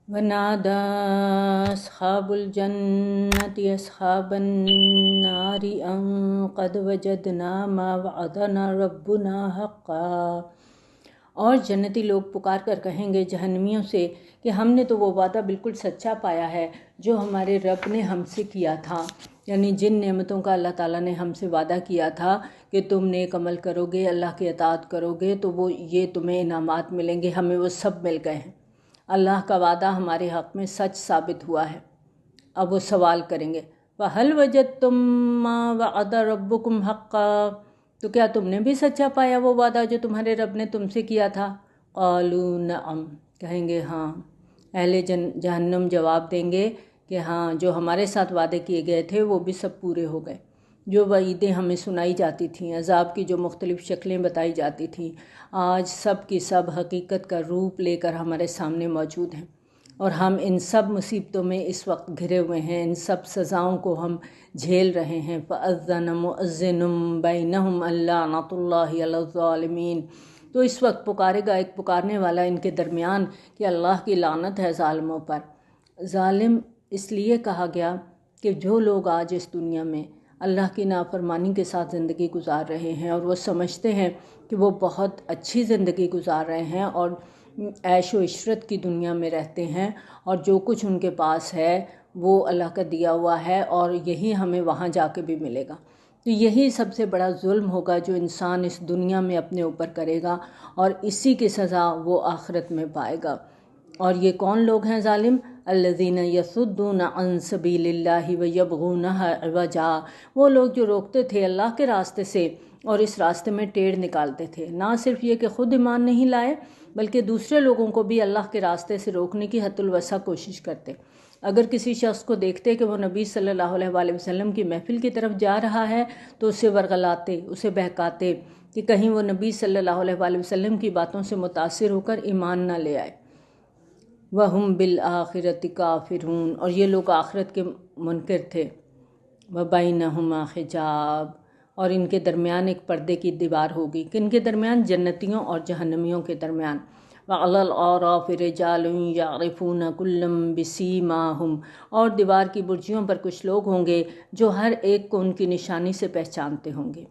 ونادى أصحاب الجنة أصحاب النار أن قد وجدنا ما وعدنا ربنا حقا۔ اور جنتی لوگ پکار کر کہیں گے جہنمیوں سے کہ ہم نے تو وہ وعدہ بالکل سچا پایا ہے جو ہمارے رب نے ہم سے کیا تھا، یعنی جن نعمتوں کا اللہ تعالیٰ نے ہم سے وعدہ کیا تھا کہ تم نیک عمل کرو گے، اللہ کی اطاعت کرو گے تو وہ یہ تمہیں انعامات ملیں گے، ہمیں وہ سب مل گئے ہیں۔ اللہ کا وعدہ ہمارے حق میں سچ ثابت ہوا ہے۔ اب وہ سوال کریں گے وَهَلْ وَجَدْتُم مَّا وَعَدَ رَبُّكُمْ حَقًّا، تو کیا تم نے بھی سچا پایا وہ وعدہ جو تمہارے رب نے تم سے کیا تھا؟ قَالُوا نَعَمْ، کہیں گے ہاں۔ اہل جہنم جواب دیں گے کہ ہاں، جو ہمارے ساتھ وعدے کیے گئے تھے وہ بھی سب پورے ہو گئے۔ جو وعیدیں ہمیں سنائی جاتی تھیں، عذاب کی جو مختلف شکلیں بتائی جاتی تھیں، آج سب کی سب حقیقت کا روپ لے کر ہمارے سامنے موجود ہیں، اور ہم ان سب مصیبتوں میں اس وقت گھرے ہوئے ہیں، ان سب سزاؤں کو ہم جھیل رہے ہیں۔ فَأَذَّنَ مُؤَذِّنٌ بَيْنَهُمْ اللَّعْنَةُ اللَّهِ عَلَى الظَّالِمِينَ، تو اس وقت پکارے گا ایک پکارنے والا ان کے درمیان کہ اللہ کی لعنت ہے ظالموں پر۔ ظالم اس لیے کہا گیا کہ جو لوگ آج اس دنیا میں اللہ کی نافرمانی کے ساتھ زندگی گزار رہے ہیں اور وہ سمجھتے ہیں کہ وہ بہت اچھی زندگی گزار رہے ہیں اور عیش و عشرت کی دنیا میں رہتے ہیں، اور جو کچھ ان کے پاس ہے وہ اللہ کا دیا ہوا ہے اور یہی ہمیں وہاں جا کے بھی ملے گا، تو یہی سب سے بڑا ظلم ہوگا جو انسان اس دنیا میں اپنے اوپر کرے گا، اور اسی کی سزا وہ آخرت میں پائے گا۔ اور یہ کون لوگ ہیں ظالم؟ الذین یصدون عن سبیل اللہ ویبغونہا عوجا، وہ لوگ جو روکتے تھے اللہ کے راستے سے اور اس راستے میں ٹیڑھ نکالتے تھے، نہ صرف یہ کہ خود ایمان نہیں لائے بلکہ دوسرے لوگوں کو بھی اللہ کے راستے سے روکنے کی حد الوسع کوشش کرتے۔ اگر کسی شخص کو دیکھتے کہ وہ نبی صلی اللہ علیہ وآلہ وسلم کی محفل کی طرف جا رہا ہے تو اسے ورغلاتے، اسے بہکاتے کہ کہیں وہ نبی صلی اللہ علیہ وآلہ وسلم کی باتوں سے متاثر ہو کر ایمان نہ لے آئے۔ وَهُمْ بِالْآخِرَةِ كَافِرُونَ، اور یہ لوگ آخرت کے منکر تھے۔ وَبَيْنَهُمَا حِجَابٌ، اور ان کے درمیان ایک پردے کی دیوار ہوگی، کن کے درمیان؟ جنتیوں اور جہنمیوں کے درمیان۔ وَعَلَى الْأَعْرَافِ رِجَالٌ يَعْرِفُونَ كُلًّا بِسِيمَاهُمْ، اور دیوار کی برجیوں پر کچھ لوگ ہوں گے جو ہر ایک کو ان کی نشانی سے پہچانتے ہوں گے۔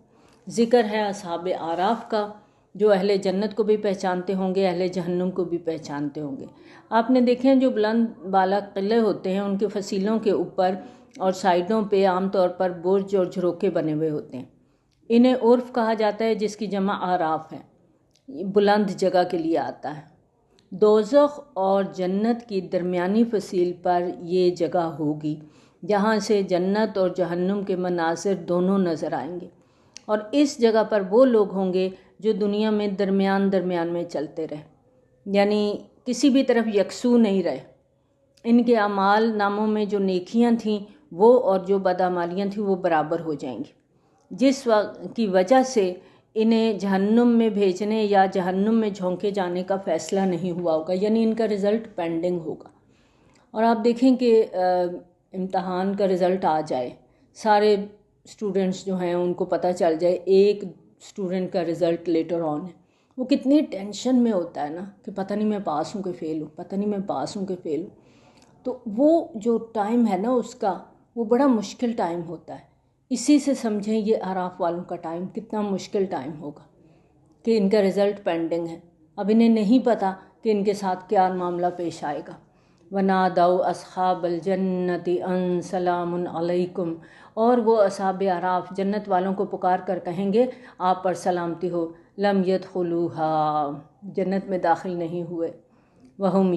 ذکر ہے اصحاب اعراف کا، جو اہل جنت کو بھی پہچانتے ہوں گے، اہل جہنم کو بھی پہچانتے ہوں گے۔ آپ نے دیکھیں جو بلند بالا قلعے ہوتے ہیں ان کے فصیلوں کے اوپر اور سائڈوں پہ عام طور پر برج اور جھروکے بنے ہوئے ہوتے ہیں، انہیں عرف کہا جاتا ہے جس کی جمع آراف ہے، بلند جگہ کے لیے آتا ہے۔ دوزخ اور جنت کی درمیانی فصیل پر یہ جگہ ہوگی جہاں سے جنت اور جہنم کے مناظر دونوں نظر آئیں گے، اور اس جگہ پر وہ لوگ ہوں گے جو دنیا میں درمیان میں چلتے رہے، یعنی کسی بھی طرف یکسو نہیں رہے۔ ان کے اعمال ناموں میں جو نیکیاں تھیں وہ اور جو بدعمالیاں تھیں وہ برابر ہو جائیں گی، جس وقت کی وجہ سے انہیں جہنم میں بھیجنے یا جہنم میں جھونکے جانے کا فیصلہ نہیں ہوا ہوگا، یعنی ان کا رزلٹ پینڈنگ ہوگا۔ اور آپ دیکھیں کہ امتحان کا رزلٹ آ جائے، سارے اسٹوڈنٹس جو ہیں ان کو پتہ چل جائے ایک اسٹوڈنٹ کا رزلٹ لیٹر آن ہے، وہ کتنی ٹینشن میں ہوتا ہے نا کہ پتہ نہیں میں پاس ہوں کہ فیل ہوں، پتہ نہیں میں پاس ہوں کہ فیل ہوں۔ تو وہ جو ٹائم ہے نا اس کا، وہ بڑا مشکل ٹائم ہوتا ہے۔ اسی سے سمجھیں یہ اعراف والوں کا ٹائم کتنا مشکل ٹائم ہوگا کہ ان کا رزلٹ پینڈنگ ہے، اب انہیں نہیں پتہ کہ ان کے ساتھ کیا معاملہ پیش آئے گا۔ وَنَادَوْا أَصْحَابَ الْجَنَّةِ أَن سَلَامٌ عَلَيْكُمْ، اور وہ اصحاب اعراف جنت والوں کو پکار کر کہیں گے آپ پر سلامتی ہو۔ لَمْ يَدْخُلُوهَا، جنت میں داخل نہیں ہوئے۔ وَهُمْ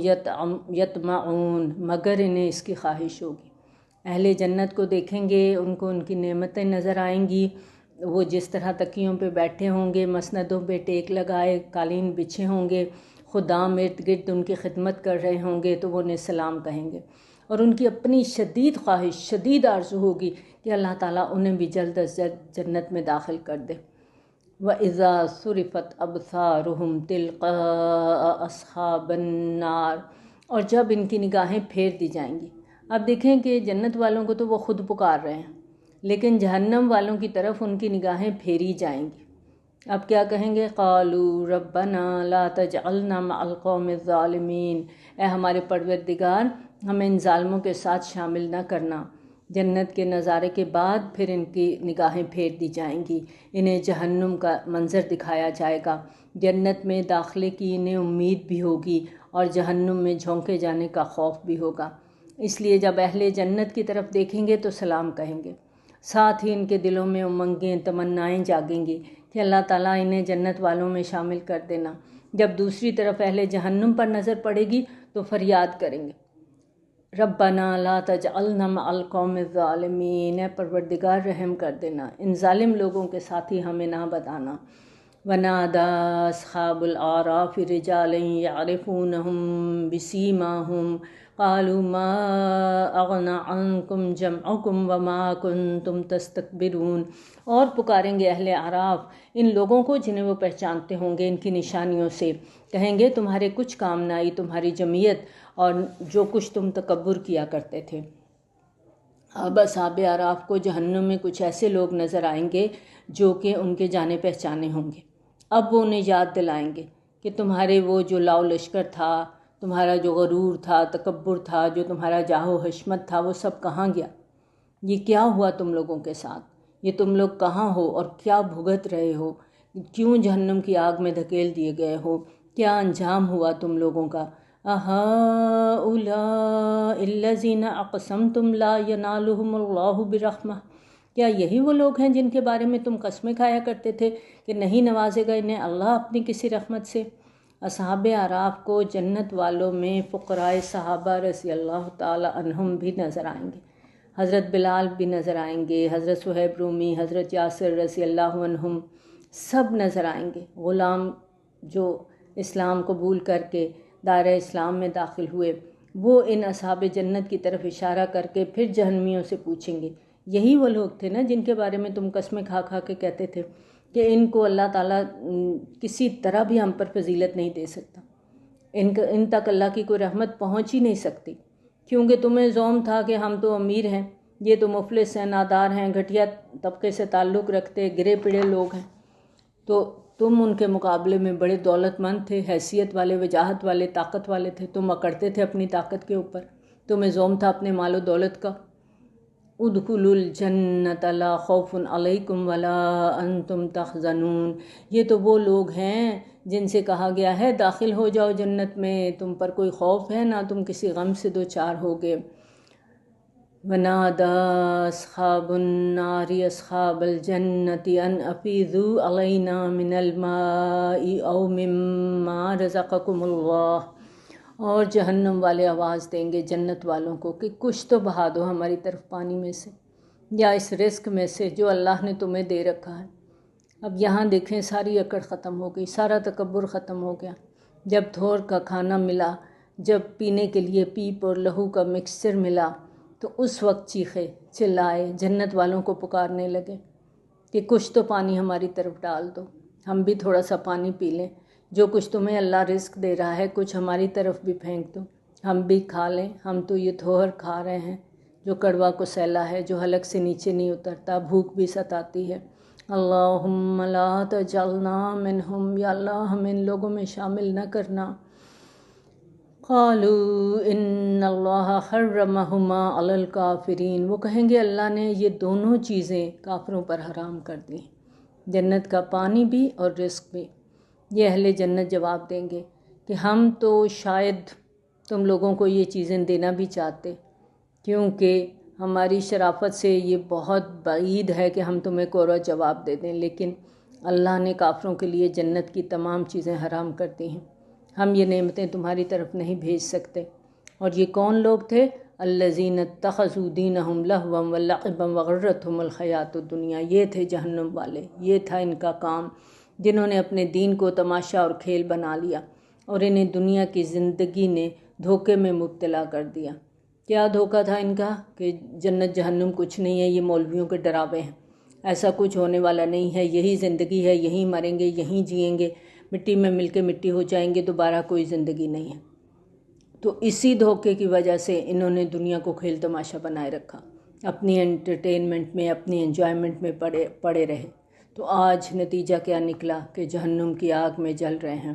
يَطْمَعُونَ، مگر انہیں اس کی خواہش ہوگی۔ اہل جنت کو دیکھیں گے، ان کو ان کی نعمتیں نظر آئیں گی، وہ جس طرح تکیوں پہ بیٹھے ہوں گے، مسندوں پہ ٹیک لگائے قالین بچھے ہوں گے، خدام ارد گرد ان کی خدمت کر رہے ہوں گے تو وہ انہیں سلام کہیں گے، اور ان کی اپنی شدید خواہش، شدید آرزو ہوگی کہ اللہ تعالیٰ انہیں بھی جلد از جلد جنت میں داخل کر دے۔ وَإِذَا صُرِفَتْ أَبْصَارُهُمْ تِلْقَاءَ أَصْحَابِ النَّارِ، اور جب ان کی نگاہیں پھیر دی جائیں گی۔ اب دیکھیں کہ جنت والوں کو تو وہ خود پکار رہے ہیں، لیکن جہنم والوں کی طرف ان کی نگاہیں پھیری جائیں گی، اب کیا کہیں گے؟ قالوا ربنا لا تجعلنا مع القوم الظالمین، اے ہمارے پروردگار ہمیں ان ظالموں کے ساتھ شامل نہ کرنا۔ جنت کے نظارے کے بعد پھر ان کی نگاہیں پھیر دی جائیں گی، انہیں جہنم کا منظر دکھایا جائے گا۔ جنت میں داخلے کی انہیں امید بھی ہوگی اور جہنم میں جھونکے جانے کا خوف بھی ہوگا۔ اس لیے جب اہل جنت کی طرف دیکھیں گے تو سلام کہیں گے، ساتھ ہی ان کے دلوں میں امنگیں تمنائیں جاگیں گی کہ اللہ تعالیٰ انہیں جنت والوں میں شامل کر دینا۔ جب دوسری طرف اہل جہنم پر نظر پڑے گی تو فریاد کریں گے، ربنا لا تجعلنا مع القوم الظالمین، اے پروردگار رحم کر دینا، ان ظالم لوگوں کے ساتھی ہمیں نہ بتانا۔ ونادى أصحاب الأعراف رجالا يعرفونهم بسيماهم قالوا ما أغنى عنكم جمعكم وما كنتم تستكبرون، اور پکاریں گے اہل اعراف ان لوگوں کو جنہیں وہ پہچانتے ہوں گے ان کی نشانیوں سے، کہیں گے تمہارے کچھ کام نہ آئی تمہاری جمعیت اور جو کچھ تم تکبر کیا کرتے تھے۔ اب اصحاب اعراف کو جہنم میں کچھ ایسے لوگ نظر آئیں گے جو کہ ان کے جانے پہچانے ہوں گے۔ اب وہ انہیں یاد دلائیں گے کہ تمہارے وہ جو لاؤ لشکر تھا، تمہارا جو غرور تھا، تکبر تھا، جو تمہارا جاہ و حشمت تھا، وہ سب کہاں گیا؟ یہ کیا ہوا تم لوگوں کے ساتھ؟ یہ تم لوگ کہاں ہو اور کیا بھگت رہے ہو؟ کیوں جہنم کی آگ میں دھکیل دیے گئے ہو؟ کیا انجام ہوا تم لوگوں کا؟ أَهَٰؤُلَاءِ الَّذِينَ أَقْسَمْتُمْ لَا يَنَالُهُمُ اللَّهُ بِرَحْمَةٍ، کیا یہی وہ لوگ ہیں جن کے بارے میں تم قسمیں کھایا کرتے تھے کہ نہیں نوازے گا انہیں اللہ اپنی کسی رحمت سے؟ اصحاب اعراف کو جنت والوں میں فقرائے صحابہ رضی اللہ تعالی عنہم بھی نظر آئیں گے، حضرت بلال بھی نظر آئیں گے، حضرت صہیب رومی، حضرت یاسر رضی اللہ عنہم سب نظر آئیں گے۔ غلام جو اسلام قبول کر کے دائرہ اسلام میں داخل ہوئے، وہ ان اصحاب جنت کی طرف اشارہ کر کے پھر جہنمیوں سے پوچھیں گے، یہی وہ لوگ تھے نا جن کے بارے میں تم قسمیں کھا کھا کے کہتے تھے کہ ان کو اللہ تعالیٰ کسی طرح بھی ہم پر فضیلت نہیں دے سکتا، ان تک اللہ کی کوئی رحمت پہنچ ہی نہیں سکتی، کیونکہ تمہیں زوم تھا کہ ہم تو امیر ہیں، یہ تو مفلس ہیں، نادار ہیں، گھٹیا طبقے سے تعلق رکھتے گرے پڑے لوگ ہیں، تو تم ان کے مقابلے میں بڑے دولت مند تھے، حیثیت والے، وجاہت والے، طاقت والے تھے، تم اکڑتے تھے اپنی طاقت کے اوپر، تمہیں زوم تھا اپنے مال و دولت کا۔ ادخلوا الجنت لا خوف علیکم ولا انتم تحزنون، یہ تو وہ لوگ ہیں جن سے کہا گیا ہے داخل ہو جاؤ جنت میں، تم پر کوئی خوف ہے نہ تم کسی غم سے دوچار ہوگے۔ ونادى أصحاب النار أصحاب الجنة أن أفيضوا علينا من الماء أو مما رزقكم الله، اور جہنم والے آواز دیں گے جنت والوں کو کہ کچھ تو بہا دو ہماری طرف پانی میں سے یا اس رزق میں سے جو اللہ نے تمہیں دے رکھا ہے۔ اب یہاں دیکھیں ساری اکڑ ختم ہو گئی، سارا تکبر ختم ہو گیا۔ جب تھور کا کھانا ملا، جب پینے کے لیے پیپ اور لہو کا مکسچر ملا تو اس وقت چیخے چلائے، جنت والوں کو پکارنے لگے کہ کچھ تو پانی ہماری طرف ڈال دو، ہم بھی تھوڑا سا پانی پی لیں، جو کچھ تمہیں اللہ رزق دے رہا ہے کچھ ہماری طرف بھی پھینک دو، ہم بھی کھا لیں، ہم تو یہ تھوہر کھا رہے ہیں جو کڑوا کو سیلا ہے، جو حلق سے نیچے نہیں اترتا، بھوک بھی ستاتی ہے۔ اللہم لا تجعلنا منہم، یا اللہ ہمیں ان لوگوں میں شامل نہ کرنا۔ قالوا ان اللہ حرمہما علی الکافرین، وہ کہیں گے اللہ نے یہ دونوں چیزیں کافروں پر حرام کر دی، جنت کا پانی بھی اور رزق بھی۔ یہ اہل جنت جواب دیں گے کہ ہم تو شاید تم لوگوں کو یہ چیزیں دینا بھی چاہتے، کیونکہ ہماری شرافت سے یہ بہت بعید ہے کہ ہم تمہیں کورا جواب دے دیں، لیکن اللہ نے کافروں کے لیے جنت کی تمام چیزیں حرام کر دی ہیں، ہم یہ نعمتیں تمہاری طرف نہیں بھیج سکتے۔ اور یہ کون لوگ تھے؟ الذین اتخذوا دینہم لہوا ولعبا وغرتہم الحیات الدنیا، یہ تھے جہنم والے، یہ تھا ان کا کام، جنہوں نے اپنے دین کو تماشا اور کھیل بنا لیا اور انہیں دنیا کی زندگی نے دھوکے میں مبتلا کر دیا۔ کیا دھوکہ تھا ان کا؟ کہ جنت جہنم کچھ نہیں ہے، یہ مولویوں کے ڈراوے ہیں، ایسا کچھ ہونے والا نہیں ہے، یہی زندگی ہے، یہیں مریں گے، یہیں جئیں گے، مٹی میں مل کے مٹی ہو جائیں گے، دوبارہ کوئی زندگی نہیں ہے۔ تو اسی دھوکے کی وجہ سے انہوں نے دنیا کو کھیل تماشا بنائے رکھا، اپنی انٹرٹینمنٹ میں، اپنی انجوائمنٹ میں پڑے رہے، تو آج نتیجہ کیا نکلا کہ جہنم کی آگ میں جل رہے ہیں۔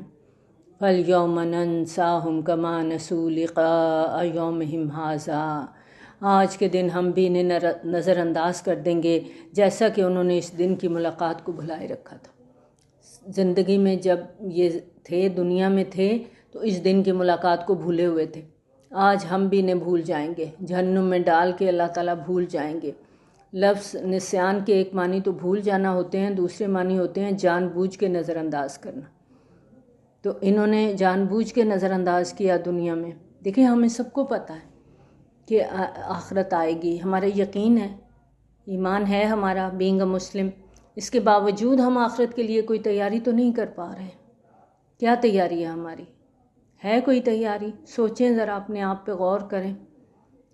فَالْيَوْمَ نَنْسَاهُمْ كَمَا نَسُوا لِقَاءَ يَوْمِهِمْ هَٰذَا، آج کے دن ہم بھی انہیں نظر انداز کر دیں گے جیسا کہ انہوں نے اس دن کی ملاقات کو بھلائے رکھا تھا۔ زندگی میں جب یہ تھے، دنیا میں تھے، تو اس دن کی ملاقات کو بھولے ہوئے تھے۔ آج ہم بھی انہیں بھول جائیں گے، جہنم میں ڈال کے اللہ تعالیٰ بھول جائیں گے۔ لفظ نسیان کے ایک معنی تو بھول جانا ہوتے ہیں، دوسرے معنی ہوتے ہیں جان بوجھ کے نظر انداز کرنا۔ تو انہوں نے جان بوجھ کے نظر انداز کیا دنیا میں۔ دیکھیں ہمیں سب کو پتہ ہے کہ آخرت آئے گی، ہمارا یقین ہے، ایمان ہے ہمارا بینگ اے مسلم۔ اس کے باوجود ہم آخرت کے لیے کوئی تیاری تو نہیں کر پا رہے۔ کیا تیاری ہے ہماری؟ ہے کوئی تیاری؟ سوچیں ذرا، اپنے آپ پہ غور کریں۔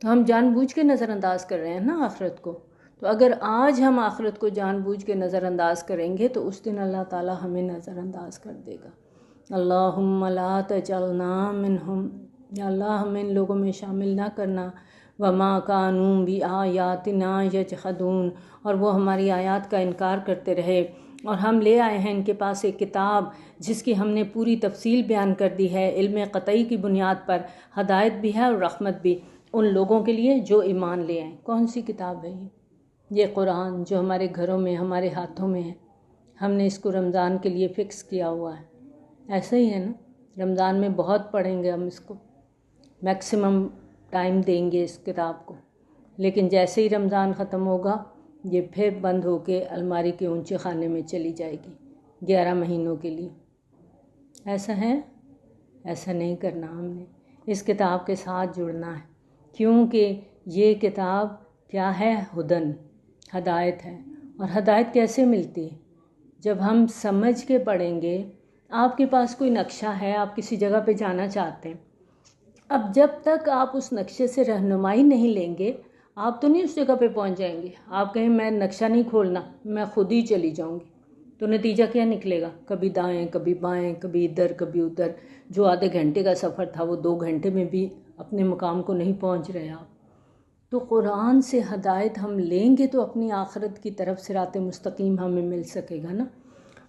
تو ہم جان بوجھ کے نظر انداز کر رہے ہیں نا آخرت کو۔ تو اگر آج ہم آخرت کو جان بوجھ کے نظر انداز کریں گے تو اس دن اللہ تعالیٰ ہمیں نظر انداز کر دے گا۔ اللہم لا تجعلنا منہم، یا اللہ ہمیں ان لوگوں میں شامل نہ کرنا۔ وما کانوا بآیاتنا یجحدون، اور وہ ہماری آیات کا انکار کرتے رہے۔ اور ہم لے آئے ہیں ان کے پاس ایک کتاب جس کی ہم نے پوری تفصیل بیان کر دی ہے، علم قطعی کی بنیاد پر، ہدایت بھی ہے اور رحمت بھی ان لوگوں کے لیے جو ایمان لے آئیں۔ کون سی کتاب ہے یہ قرآن جو ہمارے گھروں میں، ہمارے ہاتھوں میں ہے۔ ہم نے اس کو رمضان کے لیے فکس کیا ہوا ہے۔ ایسا ہی ہے نا، رمضان میں بہت پڑھیں گے ہم اس کو، میکسیمم ٹائم دیں گے اس کتاب کو، لیکن جیسے ہی رمضان ختم ہوگا یہ پھر بند ہو کے الماری کے اونچے خانے میں چلی جائے گی 11 مہینوں کے لیے۔ ایسا ہے؟ ایسا نہیں کرنا، ہم نے اس کتاب کے ساتھ جڑنا ہے، کیونکہ یہ کتاب کیا ہے؟ ہدن، ہدایت ہے۔ اور ہدایت کیسے ملتی ہے؟ جب ہم سمجھ کے پڑھیں گے۔ آپ کے پاس کوئی نقشہ ہے، آپ کسی جگہ پہ جانا چاہتے ہیں، اب جب تک آپ اس نقشے سے رہنمائی نہیں لیں گے آپ تو نہیں اس جگہ پہ پہنچ جائیں گے۔ آپ کہیں میں نقشہ نہیں کھولنا، میں خود ہی چلی جاؤں گی، تو نتیجہ کیا نکلے گا؟ کبھی دائیں، کبھی بائیں، کبھی ادھر کبھی ادھر۔ جو آدھے گھنٹے کا سفر تھا وہ 2 گھنٹے میں بھی اپنے مقام کو نہیں پہنچ رہے آپ۔ تو قرآن سے ہدایت ہم لیں گے تو اپنی آخرت کی طرف صراط مستقیم ہمیں مل سکے گا نا۔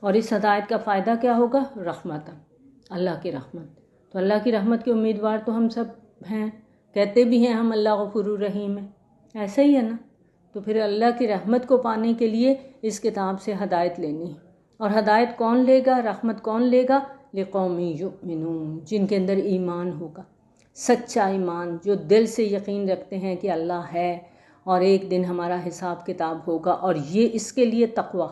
اور اس ہدایت کا فائدہ کیا ہوگا؟ رحمت، اللہ کی رحمت۔ تو اللہ کی رحمت کے امیدوار تو ہم سب ہیں، کہتے بھی ہیں ہم اللہ غفور الرحیم ہے، ایسا ہی ہے نا۔ تو پھر اللہ کی رحمت کو پانے کے لیے اس کتاب سے ہدایت لینی ہے۔ اور ہدایت کون لے گا؟ رحمت کون لے گا؟ لقوم یؤمنون، جن کے اندر ایمان ہوگا، سچا ایمان، جو دل سے یقین رکھتے ہیں کہ اللہ ہے اور ایک دن ہمارا حساب کتاب ہوگا۔ اور یہ اس کے لیے تقوی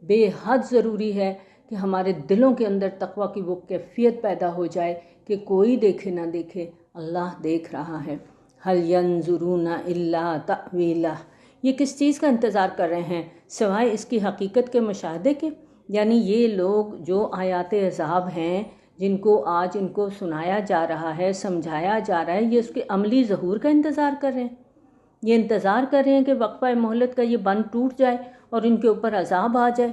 بے حد ضروری ہے کہ ہمارے دلوں کے اندر تقوی کی وہ کیفیت پیدا ہو جائے کہ کوئی دیکھے نہ دیکھے، اللہ دیکھ رہا ہے۔ هل ينظرون الا تأویلہ، یہ کس چیز کا انتظار کر رہے ہیں سوائے اس کی حقیقت کے مشاہدے کے؟ یعنی یہ لوگ جو آیات عذاب ہیں جن کو آج ان کو سنایا جا رہا ہے، سمجھایا جا رہا ہے، یہ اس کے عملی ظہور کا انتظار کر رہے ہیں۔ یہ انتظار کر رہے ہیں کہ وقفہ مہلت کا یہ بند ٹوٹ جائے اور ان کے اوپر عذاب آ جائے۔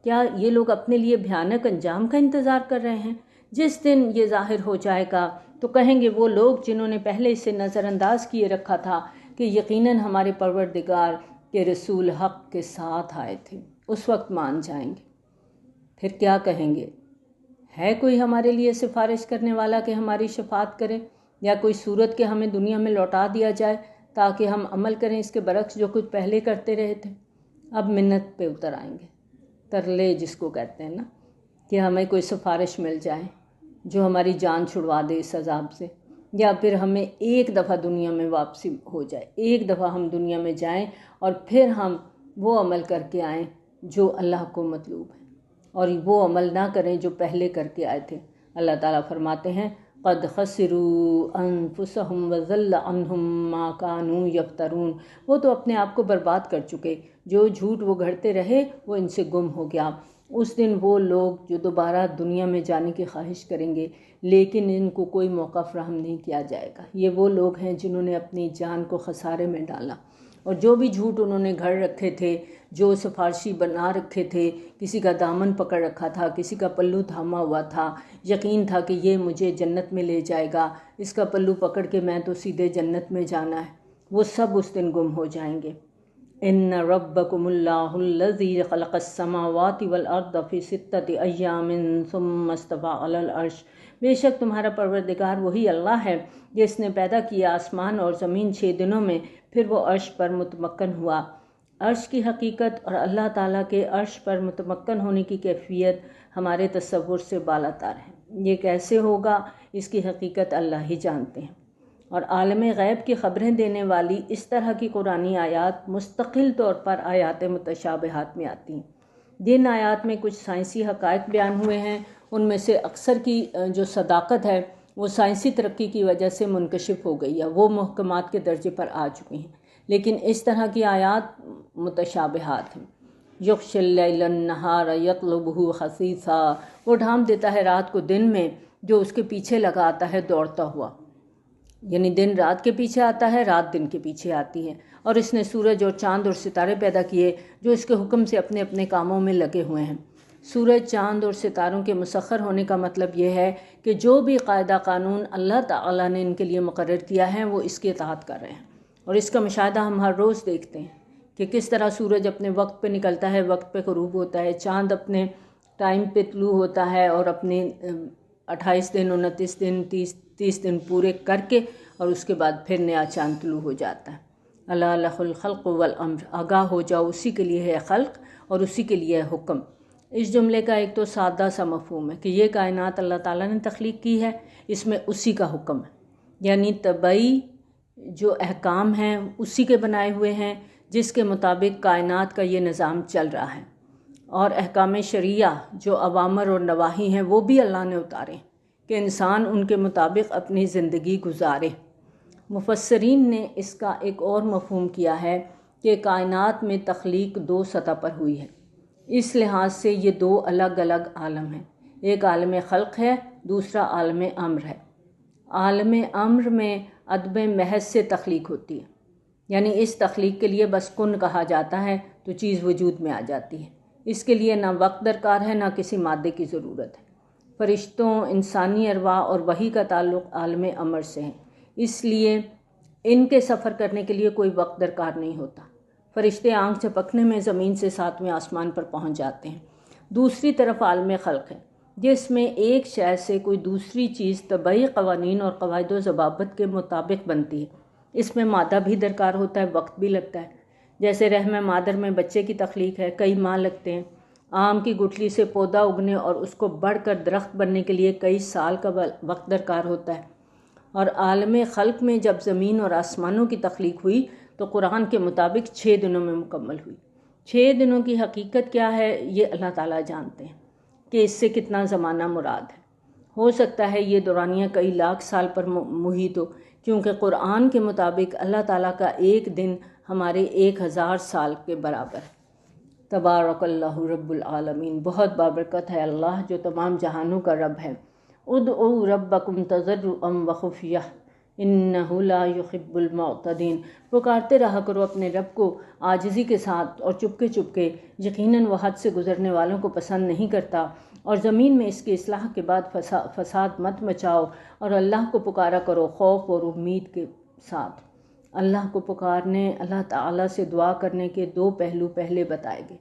کیا یہ لوگ اپنے لیے بھیانک انجام کا انتظار کر رہے ہیں؟ جس دن یہ ظاہر ہو جائے گا تو کہیں گے وہ لوگ جنہوں نے پہلے اسے نظر انداز کیے رکھا تھا کہ یقیناً ہمارے پروردگار کے رسول حق کے ساتھ آئے تھے، اس وقت مان جائیں گے۔ پھر کیا کہیں گے؟ ہے کوئی ہمارے لیے سفارش کرنے والا کہ ہماری شفاعت کرے، یا کوئی صورت کہ ہمیں دنیا میں لوٹا دیا جائے تاکہ ہم عمل کریں اس کے برعکس جو کچھ پہلے کرتے رہے تھے؟ اب منت پہ اتر آئیں گے، ترلے جس کو کہتے ہیں نا، کہ ہمیں کوئی سفارش مل جائے جو ہماری جان چھڑوا دے اس عذاب سے، یا پھر ہمیں ایک دفعہ دنیا میں واپسی ہو جائے، ایک دفعہ ہم دنیا میں جائیں اور پھر ہم وہ عمل کر کے آئیں جو اللہ کو مطلوب ہے، اور وہ عمل نہ کریں جو پہلے کر کے آئے تھے۔ اللہ تعالیٰ فرماتے ہیں قد خسروا انفسهم وضل عنهم ما كانوا يفترون، وہ تو اپنے آپ کو برباد کر چکے، جو جھوٹ وہ گھڑتے رہے وہ ان سے گم ہو گیا۔ اس دن وہ لوگ جو دوبارہ دنیا میں جانے کی خواہش کریں گے لیکن ان کو کوئی موقع فراہم نہیں کیا جائے گا، یہ وہ لوگ ہیں جنہوں نے اپنی جان کو خسارے میں ڈالا، اور جو بھی جھوٹ انہوں نے گھڑ رکھے تھے، جو سفارشی بنا رکھے تھے، کسی کا دامن پکڑ رکھا تھا، کسی کا پلو تھاما ہوا تھا، یقین تھا کہ یہ مجھے جنت میں لے جائے گا، اس کا پلو پکڑ کے میں تو سیدھے جنت میں جانا ہے، وہ سب اس دن گم ہو جائیں گے۔ ان ربکم اللہ الذی خلق السماوات والارض فی 6 ایام ثم استوی علی العرش، بے شک تمہارا پروردگار وہی اللہ ہے جس نے پیدا کیا آسمان اور زمین 6 دنوں میں، پھر وہ عرش پر متمکن ہوا۔ عرش کی حقیقت اور اللہ تعالیٰ کے عرش پر متمکن ہونے کی کیفیت ہمارے تصور سے بالاتر ہے۔ یہ کیسے ہوگا، اس کی حقیقت اللہ ہی جانتے ہیں۔ اور عالم غیب کی خبریں دینے والی اس طرح کی قرآنی آیات مستقل طور پر آیات متشابہات میں آتی ہیں۔ جن آیات میں کچھ سائنسی حقائق بیان ہوئے ہیں، ان میں سے اکثر کی جو صداقت ہے وہ سائنسی ترقی کی وجہ سے منکشف ہو گئی ہے، وہ محکمات کے درجے پر آ چکی ہیں، لیکن اس طرح کی آیات متشابہات ہیں۔ یغشی اللیل النہار یطلبہ حثیثا، وہ ڈھانپ دیتا ہے رات کو دن میں جو اس کے پیچھے لگا آتا ہے دوڑتا ہوا، یعنی دن رات کے پیچھے آتا ہے، رات دن کے پیچھے آتی ہے۔ اور اس نے سورج اور چاند اور ستارے پیدا کیے جو اس کے حکم سے اپنے اپنے کاموں میں لگے ہوئے ہیں۔ سورج، چاند اور ستاروں کے مسخر ہونے کا مطلب یہ ہے کہ جو بھی قاعدہ قانون اللہ تعالیٰ نے ان کے لیے مقرر کیا ہے وہ اس کی اطاعت کر رہے ہیں، اور اس کا مشاہدہ ہم ہر روز دیکھتے ہیں کہ کس طرح سورج اپنے وقت پہ نکلتا ہے، وقت پہ غروب ہوتا ہے، چاند اپنے ٹائم پہ طلوع ہوتا ہے اور اپنے 28 دن 29 دن 30 دن پورے کر کے اور اس کے بعد پھر نیا چاند طلوع ہو جاتا ہے۔ اللہ لہ الخلق والامر، آگاہ ہو جاؤ، اسی کے لیے ہے خلق اور اسی کے لیے ہے حکم۔ اس جملے کا ایک تو سادہ سا مفہوم ہے کہ یہ کائنات اللہ تعالیٰ نے تخلیق کی ہے، اس میں اسی کا حکم ہے، یعنی طبعی جو احکام ہیں اسی کے بنائے ہوئے ہیں جس کے مطابق کائنات کا یہ نظام چل رہا ہے، اور احکام شرعیہ جو اوامر اور نواہی ہیں وہ بھی اللہ نے اتارے کہ انسان ان کے مطابق اپنی زندگی گزارے۔ مفسرین نے اس کا ایک اور مفہوم کیا ہے کہ کائنات میں تخلیق 2 سطح پر ہوئی ہے، اس لحاظ سے یہ 2 الگ الگ عالم ہیں، ایک عالم خلق ہے، دوسرا عالم امر ہے۔ عالم امر میں عدم محض سے تخلیق ہوتی ہے، یعنی اس تخلیق کے لیے بس کن کہا جاتا ہے تو چیز وجود میں آ جاتی ہے، اس کے لیے نہ وقت درکار ہے نہ کسی مادے کی ضرورت ہے۔ فرشتوں، انسانی ارواح اور وحی کا تعلق عالم امر سے ہے، اس لیے ان کے سفر کرنے کے لیے کوئی وقت درکار نہیں ہوتا۔ فرشتے آنکھ جھپکنے میں زمین سے 7ویں آسمان پر پہنچ جاتے ہیں۔ دوسری طرف عالم خلق ہے جس میں ایک شے سے کوئی دوسری چیز طبعی قوانین اور قواعد و ضوابط کے مطابق بنتی ہے، اس میں مادہ بھی درکار ہوتا ہے، وقت بھی لگتا ہے۔ جیسے رحم مادر میں بچے کی تخلیق ہے، کئی ماہ لگتے ہیں۔ آم کی گٹھلی سے پودا اگنے اور اس کو بڑھ کر درخت بننے کے لیے کئی سال کا وقت درکار ہوتا ہے۔ اور عالم خلق میں جب زمین اور آسمانوں کی تخلیق ہوئی تو قرآن کے مطابق 6 دنوں میں مکمل ہوئی۔ 6 دنوں کی حقیقت کیا ہے یہ اللہ تعالیٰ جانتے ہیں کہ اس سے کتنا زمانہ مراد ہے۔ ہو سکتا ہے یہ دورانیہ کئی لاکھ سال پر محیط ہو، کیونکہ قرآن کے مطابق اللہ تعالیٰ کا ایک دن ہمارے 1000 سال کے برابر ہے۔ تبارک اللہ رب العالمین، بہت بابرکت ہے اللہ جو تمام جہانوں کا رب ہے۔ ادعوا ربکم تضرعا وخفیہ انہ لا یحب المعتدین، پکارتے رہا کرو اپنے رب کو عاجزی کے ساتھ اور چپکے چپکے، یقیناً وہ حد سے گزرنے والوں کو پسند نہیں کرتا۔ اور زمین میں اس کی اصلاح کے بعد فساد مت مچاؤ، اور اللہ کو پکارا کرو خوف اور امید کے ساتھ۔ اللہ کو پکارنے، اللہ تعالیٰ سے دعا کرنے کے 2 پہلو پہلے بتائے گئے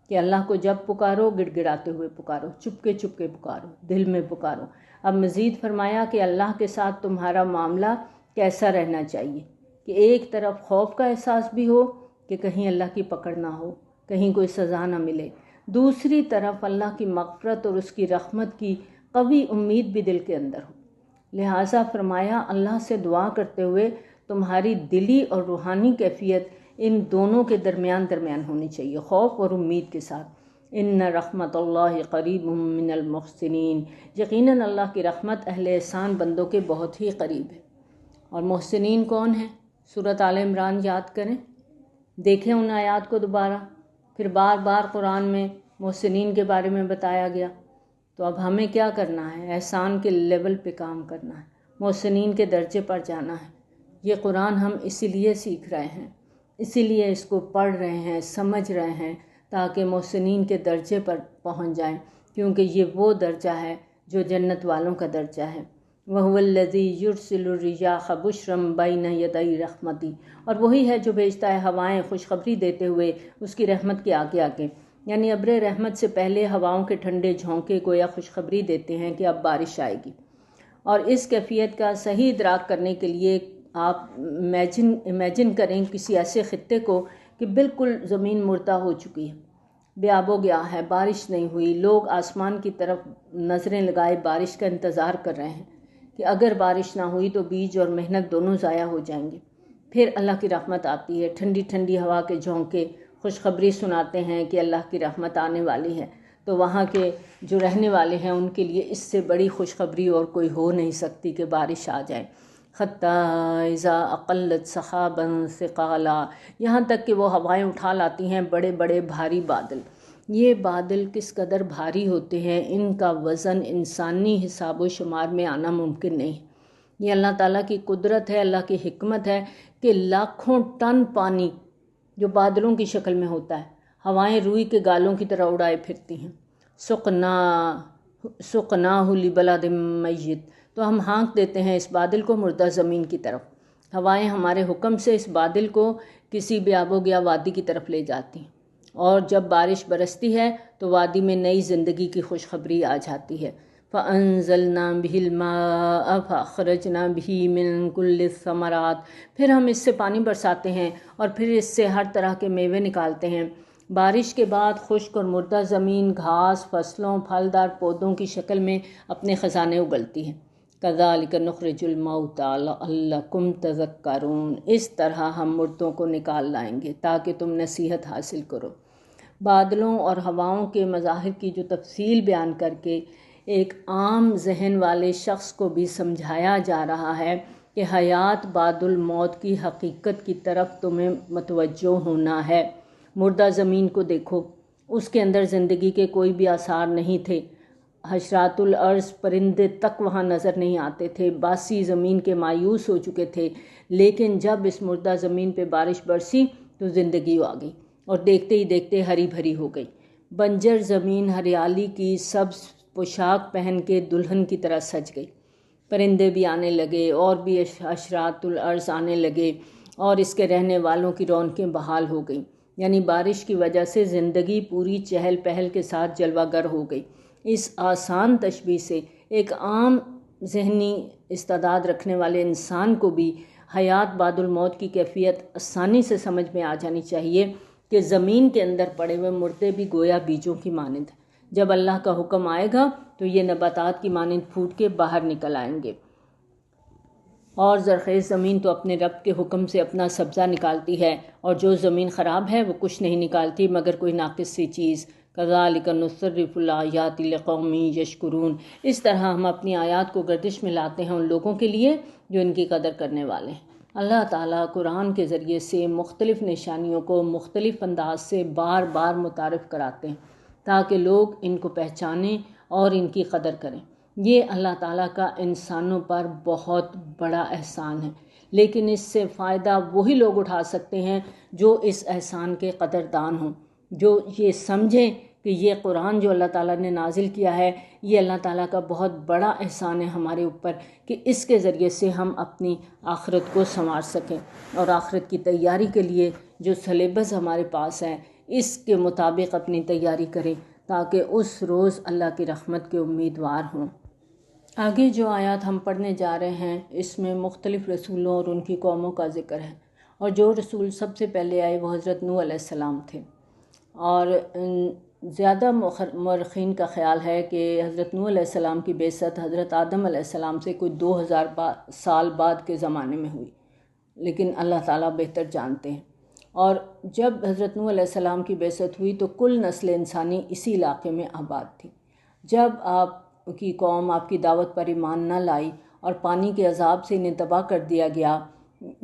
کہ اللہ کو جب پکارو گڑ گڑاتے ہوئے پکارو، چپکے چپکے پکارو، دل میں پکارو۔ اب مزید فرمایا کہ اللہ کے ساتھ تمہارا معاملہ کیسا رہنا چاہیے کہ ایک طرف خوف کا احساس بھی ہو کہ کہیں اللہ کی پکڑ نہ ہو، کہیں کوئی سزا نہ ملے، دوسری طرف اللہ کی مغفرت اور اس کی رحمت کی قوی امید بھی دل کے اندر ہو۔ لہٰذا فرمایا اللہ سے دعا کرتے ہوئے تمہاری دلی اور روحانی کیفیت ان دونوں کے درمیان ہونی چاہیے، خوف اور امید کے ساتھ۔ ان رحمت اللہ قریب من المحسنین، یقیناً اللہ کی رحمت اہل احسان بندوں کے بہت ہی قریب ہے۔ اور محسنین کون ہیں؟ سورۃ آل عمران یاد کریں، دیکھیں ان آیات کو دوبارہ، پھر بار بار قرآن میں محسنین کے بارے میں بتایا گیا۔ تو اب ہمیں کیا کرنا ہے؟ احسان کے لیول پہ کام کرنا ہے، محسنین کے درجے پر جانا ہے۔ یہ قرآن ہم اسی لیے سیکھ رہے ہیں، اسی لیے اس کو پڑھ رہے ہیں، سمجھ رہے ہیں، تاکہ محسنین کے درجے پر پہنچ جائیں، کیونکہ یہ وہ درجہ ہے جو جنت والوں کا درجہ ہے۔ وَهُوَ الَّذِي يُرْسِلُ الرِّيَاحَ بُشْرًا بَيْنَ يَدَيْ رَحْمَتِهِ، اور وہی ہے جو بھیجتا ہے ہوائیں خوشخبری دیتے ہوئے اس کی رحمت کے آگے آگے، یعنی ابر رحمت سے پہلے ہواؤں کے ٹھنڈے جھونکے گویا خوشخبری دیتے ہیں کہ اب بارش آئے گی۔ اور اس کیفیت کا صحیح ادراک کرنے کے لیے آپ امیجن کریں کسی ایسے خطے کو کہ بالکل زمین مردہ ہو چکی ہے، بے آب و گیا ہے، بارش نہیں ہوئی، لوگ آسمان کی طرف نظریں لگائے بارش کا انتظار کر رہے ہیں کہ اگر بارش نہ ہوئی تو بیج اور محنت دونوں ضائع ہو جائیں گے۔ پھر اللہ کی رحمت آتی ہے، ٹھنڈی ٹھنڈی ہوا کے جھونکے خوشخبری سناتے ہیں کہ اللہ کی رحمت آنے والی ہے، تو وہاں کے جو رہنے والے ہیں ان کے لیے اس سے بڑی خوشخبری اور کوئی ہو نہیں سکتی کہ بارش آ جائے۔ حَتَّىٰ اِذَا أَقَلَّتْ سَحَابًا ثِقَالًا، یہاں تک کہ وہ ہوائیں اٹھا لاتی ہیں بڑے بڑے بھاری بادل۔ یہ بادل کس قدر بھاری ہوتے ہیں، ان کا وزن انسانی حساب و شمار میں آنا ممکن نہیں۔ یہ اللہ تعالیٰ کی قدرت ہے، اللہ کی حکمت ہے کہ لاکھوں ٹن پانی جو بادلوں کی شکل میں ہوتا ہے ہوائیں روئی کے گالوں کی طرح اڑائے پھرتی ہیں۔ سُقْنَاهُ لِبَلَدٍ مَّيِّتٍ، تو ہم ہانک دیتے ہیں اس بادل کو مردہ زمین کی طرف۔ ہوائیں ہمارے حکم سے اس بادل کو کسی بے آب و گیا وادی کی طرف لے جاتی ہیں، اور جب بارش برستی ہے تو وادی میں نئی زندگی کی خوشخبری آ جاتی ہے۔ فَأَنزَلْنَا بِهِ الْمَاءَ فَأَخْرَجْنَا بِهِ مِن كُلِّ الثَّمَرَاتِ، پھر ہم اس سے پانی برساتے ہیں اور پھر اس سے ہر طرح کے میوے نکالتے ہیں۔ بارش کے بعد خشک اور مردہ زمین گھاس، فصلوں، پھلدار پودوں کی شکل میں اپنے خزانے اگلتی ہے۔ كَذَلِكَ نُخْرِجُ الْمَوْتَىٰ لَعَلَّكُمْ تَذَكَّرُونَ، اس طرح ہم مردوں کو نکال لائیں گے تاکہ تم نصیحت حاصل کرو۔ بادلوں اور ہواؤں کے مظاہر کی جو تفصیل بیان کر کے ایک عام ذہن والے شخص کو بھی سمجھایا جا رہا ہے کہ حیات بعد الموت کی حقیقت کی طرف تمہیں متوجہ ہونا ہے۔ مردہ زمین کو دیکھو، اس کے اندر زندگی کے کوئی بھی آثار نہیں تھے، حشرات الارض پرندے تک وہاں نظر نہیں آتے تھے، باسی زمین کے مایوس ہو چکے تھے، لیکن جب اس مردہ زمین پہ بارش برسی تو زندگی آ گئی اور دیکھتے ہی دیکھتے ہری بھری ہو گئی۔ بنجر زمین ہریالی کی سبز پوشاک پہن کے دلہن کی طرح سج گئی، پرندے بھی آنے لگے اور بھی حشرات الارض آنے لگے اور اس کے رہنے والوں کی رونقیں بحال ہو گئیں، یعنی بارش کی وجہ سے زندگی پوری چہل پہل کے ساتھ جلوہ گر ہو گئی۔ اس آسان تشبیہ سے ایک عام ذہنی استعداد رکھنے والے انسان کو بھی حیات بعد الموت کی کیفیت آسانی سے سمجھ میں آ جانی چاہیے کہ زمین کے اندر پڑے ہوئے مردے بھی گویا بیجوں کی مانند ہیں۔ جب اللہ کا حکم آئے گا تو یہ نباتات کی مانند پھوٹ کے باہر نکل آئیں گے، اور زرخیز زمین تو اپنے رب کے حکم سے اپنا سبزہ نکالتی ہے، اور جو زمین خراب ہے وہ کچھ نہیں نکالتی مگر کوئی ناقص سی چیز۔ كَذَلِكَ نُصَرِّفُ الْآيَاتِ لِقَوْمٍ يَشْكُرُونَ، اس طرح ہم اپنی آیات کو گردش میں لاتے ہیں ان لوگوں کے لیے جو ان کی قدر کرنے والے ہیں۔ اللہ تعالیٰ قرآن کے ذریعے سے مختلف نشانیوں کو مختلف انداز سے بار بار متعارف کراتے ہیں تاکہ لوگ ان کو پہچانیں اور ان کی قدر کریں۔ یہ اللہ تعالیٰ کا انسانوں پر بہت بڑا احسان ہے، لیکن اس سے فائدہ وہی لوگ اٹھا سکتے ہیں جو اس احسان کے قدردان ہوں، جو یہ سمجھیں کہ یہ قرآن جو اللہ تعالیٰ نے نازل کیا ہے یہ اللہ تعالیٰ کا بہت بڑا احسان ہے ہمارے اوپر کہ اس کے ذریعے سے ہم اپنی آخرت کو سنوار سکیں، اور آخرت کی تیاری کے لیے جو سلیبس ہمارے پاس ہے اس کے مطابق اپنی تیاری کریں تاکہ اس روز اللہ کی رحمت کے امیدوار ہوں۔ آگے جو آیات ہم پڑھنے جا رہے ہیں اس میں مختلف رسولوں اور ان کی قوموں کا ذکر ہے، اور جو رسول سب سے پہلے آئے وہ حضرت نوح علیہ السلام تھے، اور زیادہ مورخین کا خیال ہے کہ حضرت نوح علیہ السلام کی بعثت حضرت آدم علیہ السلام سے کوئی 2000 سال بعد کے زمانے میں ہوئی، لیکن اللہ تعالیٰ بہتر جانتے ہیں۔ اور جب حضرت نوح علیہ السلام کی بعثت ہوئی تو کل نسل انسانی اسی علاقے میں آباد تھی۔ جب آپ کی قوم آپ کی دعوت پر ایمان نہ لائی اور پانی کے عذاب سے انہیں تباہ کر دیا گیا،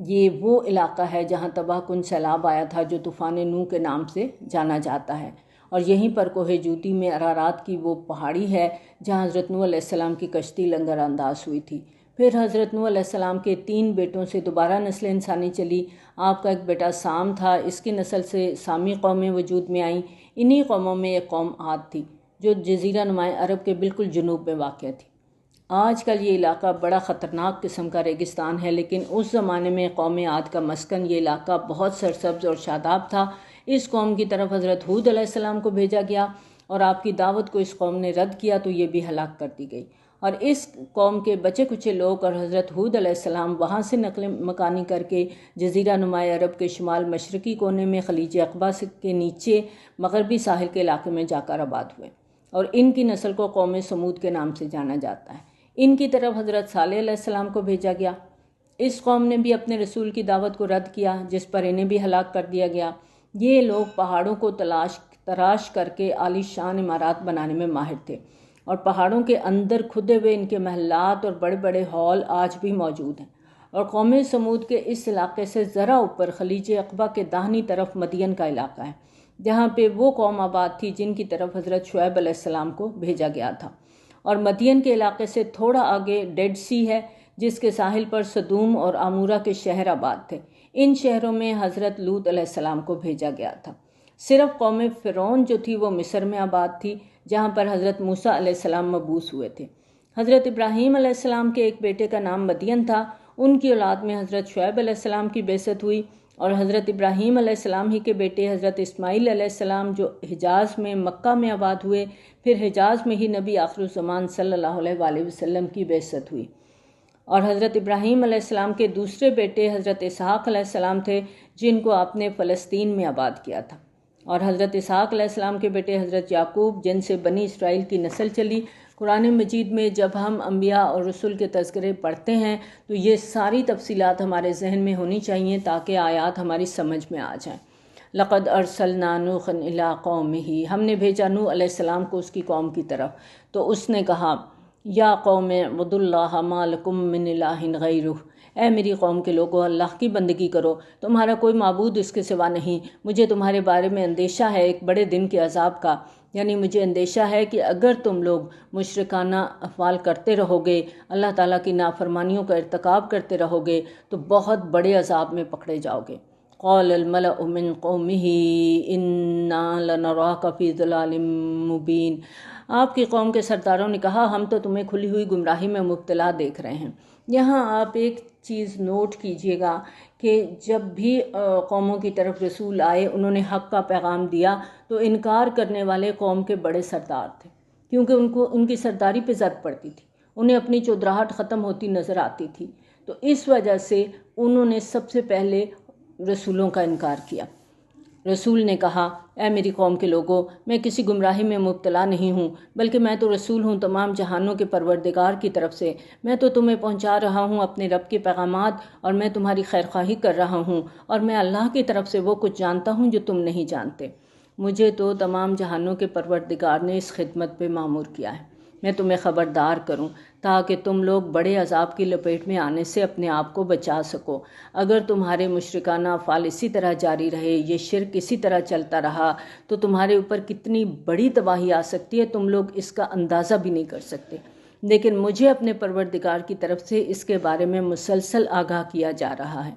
یہ وہ علاقہ ہے جہاں تباہ کن سیلاب آیا تھا جو طوفان نوح کے نام سے جانا جاتا ہے، اور یہیں پر کوہ جوتی میں ارارات کی وہ پہاڑی ہے جہاں حضرت نوح علیہ السلام کی کشتی لنگر انداز ہوئی تھی۔ پھر حضرت نوح علیہ السلام کے 3 بیٹوں سے دوبارہ نسل انسانی چلی۔ آپ کا ایک بیٹا سام تھا، اس کی نسل سے سامی قومیں وجود میں آئیں۔ انہی قوموں میں ایک قوم عاد تھی جو جزیرہ نماں عرب کے بالکل جنوب میں واقع تھی۔ آج کل یہ علاقہ بڑا خطرناک قسم کا ریگستان ہے، لیکن اس زمانے میں قوم عاد کا مسکن یہ علاقہ بہت سرسبز اور شاداب تھا۔ اس قوم کی طرف حضرت ہود علیہ السلام کو بھیجا گیا اور آپ کی دعوت کو اس قوم نے رد کیا تو یہ بھی ہلاک کر دی گئی، اور اس قوم کے بچے کچے لوگ اور حضرت ہود علیہ السلام وہاں سے نقل مکانی کر کے جزیرہ نماء عرب کے شمال مشرقی کونے میں خلیج عقبہ کے نیچے مغربی ساحل کے علاقے میں جا کر آباد ہوئے، اور ان کی نسل کو قوم سمود کے نام سے جانا جاتا ہے۔ ان کی طرف حضرت صالح علیہ السلام کو بھیجا گیا۔ اس قوم نے بھی اپنے رسول کی دعوت کو رد کیا، جس پر انہیں بھی ہلاک کر دیا گیا۔ یہ لوگ پہاڑوں کو تراش کر کے عالی شان عمارات بنانے میں ماہر تھے، اور پہاڑوں کے اندر کھدے ہوئے ان کے محلات اور بڑے بڑے ہال آج بھی موجود ہیں۔ اور قوم سمود کے اس علاقے سے ذرا اوپر خلیج عقبہ کے داہنی طرف مدین کا علاقہ ہے، جہاں پہ وہ قوم آباد تھی جن کی طرف حضرت شعیب علیہ السلام کو بھیجا گیا تھا۔ اور مدین کے علاقے سے تھوڑا آگے ڈیڈ سی ہے، جس کے ساحل پر صدوم اور آمورہ کے شہر آباد تھے۔ ان شہروں میں حضرت لوط علیہ السلام کو بھیجا گیا تھا۔ صرف قوم فرعون جو تھی وہ مصر میں آباد تھی، جہاں پر حضرت موسیٰ علیہ السلام مبعوث ہوئے تھے۔ حضرت ابراہیم علیہ السلام کے ایک بیٹے کا نام مدین تھا، ان کی اولاد میں حضرت شعیب علیہ السلام کی بعثت ہوئی، اور حضرت ابراہیم علیہ السلام ہی کے بیٹے حضرت اسماعیل علیہ السلام جو حجاز میں مکہ میں آباد ہوئے، پھر حجاز میں ہی نبی آخر الزمان صلی اللہ علیہ وآلہ وسلم کی بعثت ہوئی۔ اور حضرت ابراہیم علیہ السلام کے دوسرے بیٹے حضرت اسحاق علیہ السلام تھے، جن کو آپ نے فلسطین میں آباد کیا تھا۔ اور حضرت اسحاق علیہ السلام کے بیٹے حضرت یعقوب، جن سے بنی اسرائیل کی نسل چلی۔ قرآن مجید میں جب ہم انبیاء اور رسول کے تذکرے پڑھتے ہیں تو یہ ساری تفصیلات ہمارے ذہن میں ہونی چاہیے تاکہ آیات ہماری سمجھ میں آ جائیں۔ لقد ارسلنا نوحا الی قومہ، ہم نے بھیجا نوح علیہ السلام کو اس کی قوم کی طرف، تو اس نے کہا یا قوم اعبدوا اللہ ما لکم من الہ غیرہ، اے میری قوم کے لوگو اللہ کی بندگی کرو، تمہارا کوئی معبود اس کے سوا نہیں۔ مجھے تمہارے بارے میں اندیشہ ہے ایک بڑے دن کے عذاب کا، یعنی مجھے اندیشہ ہے کہ اگر تم لوگ مشرکانہ افعال کرتے رہو گے، اللہ تعالیٰ کی نافرمانیوں کا ارتکاب کرتے رہو گے تو بہت بڑے عذاب میں پکڑے جاؤ گے۔ قال الملأ من قومه انا لنراک فی ضلال مبین، آپ کی قوم کے سرداروں نے کہا ہم تو تمہیں کھلی ہوئی گمراہی میں مبتلا دیکھ رہے ہیں۔ یہاں آپ ایک چیز نوٹ کیجئے گا کہ جب بھی قوموں کی طرف رسول آئے، انہوں نے حق کا پیغام دیا تو انکار کرنے والے قوم کے بڑے سردار تھے، کیونکہ ان کی سرداری پہ زد پڑتی تھی، انہیں اپنی چودراہٹ ختم ہوتی نظر آتی تھی، تو اس وجہ سے انہوں نے سب سے پہلے رسولوں کا انکار کیا۔ رسول نے کہا اے میری قوم کے لوگوں، میں کسی گمراہی میں مبتلا نہیں ہوں، بلکہ میں تو رسول ہوں تمام جہانوں کے پروردگار کی طرف سے۔ میں تو تمہیں پہنچا رہا ہوں اپنے رب کے پیغامات، اور میں تمہاری خیرخواہی کر رہا ہوں، اور میں اللہ کی طرف سے وہ کچھ جانتا ہوں جو تم نہیں جانتے۔ مجھے تو تمام جہانوں کے پروردگار نے اس خدمت پہ مامور کیا ہے، میں تمہیں خبردار کروں تاکہ تم لوگ بڑے عذاب کی لپیٹ میں آنے سے اپنے آپ کو بچا سکو۔ اگر تمہارے مشرکانہ افعال اسی طرح جاری رہے، یہ شرک اسی طرح چلتا رہا تو تمہارے اوپر کتنی بڑی تباہی آ سکتی ہے، تم لوگ اس کا اندازہ بھی نہیں کر سکتے۔ لیکن مجھے اپنے پروردگار کی طرف سے اس کے بارے میں مسلسل آگاہ کیا جا رہا ہے۔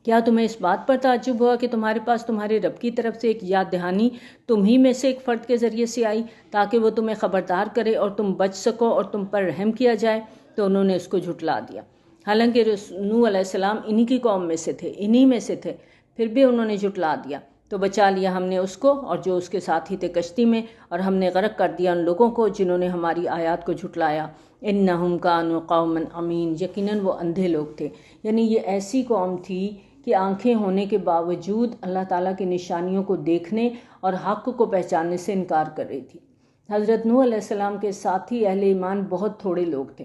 کیا تمہیں اس بات پر تعجب ہوا کہ تمہارے پاس تمہارے رب کی طرف سے ایک یاد دہانی تم ہی میں سے ایک فرد کے ذریعے سے آئی تاکہ وہ تمہیں خبردار کرے اور تم بچ سکو اور تم پر رحم کیا جائے؟ تو انہوں نے اس کو جھٹلا دیا، حالانکہ نوح علیہ السلام انہی کی قوم میں سے تھے، انہی میں سے تھے، پھر بھی انہوں نے جھٹلا دیا۔ تو بچا لیا ہم نے اس کو اور جو اس کے ساتھی تھے کشتی میں، اور ہم نے غرق کر دیا ان لوگوں کو جنہوں نے ہماری آیات کو جھٹلایا۔ انہم کانوا قوما عمین، یقیناً وہ اندھے لوگ تھے، یعنی یہ ایسی قوم تھی کہ آنکھیں ہونے کے باوجود اللہ تعالیٰ کی نشانیوں کو دیکھنے اور حق کو پہچاننے سے انکار کر رہی تھی۔ حضرت نوح علیہ السلام کے ساتھی اہل ایمان بہت تھوڑے لوگ تھے۔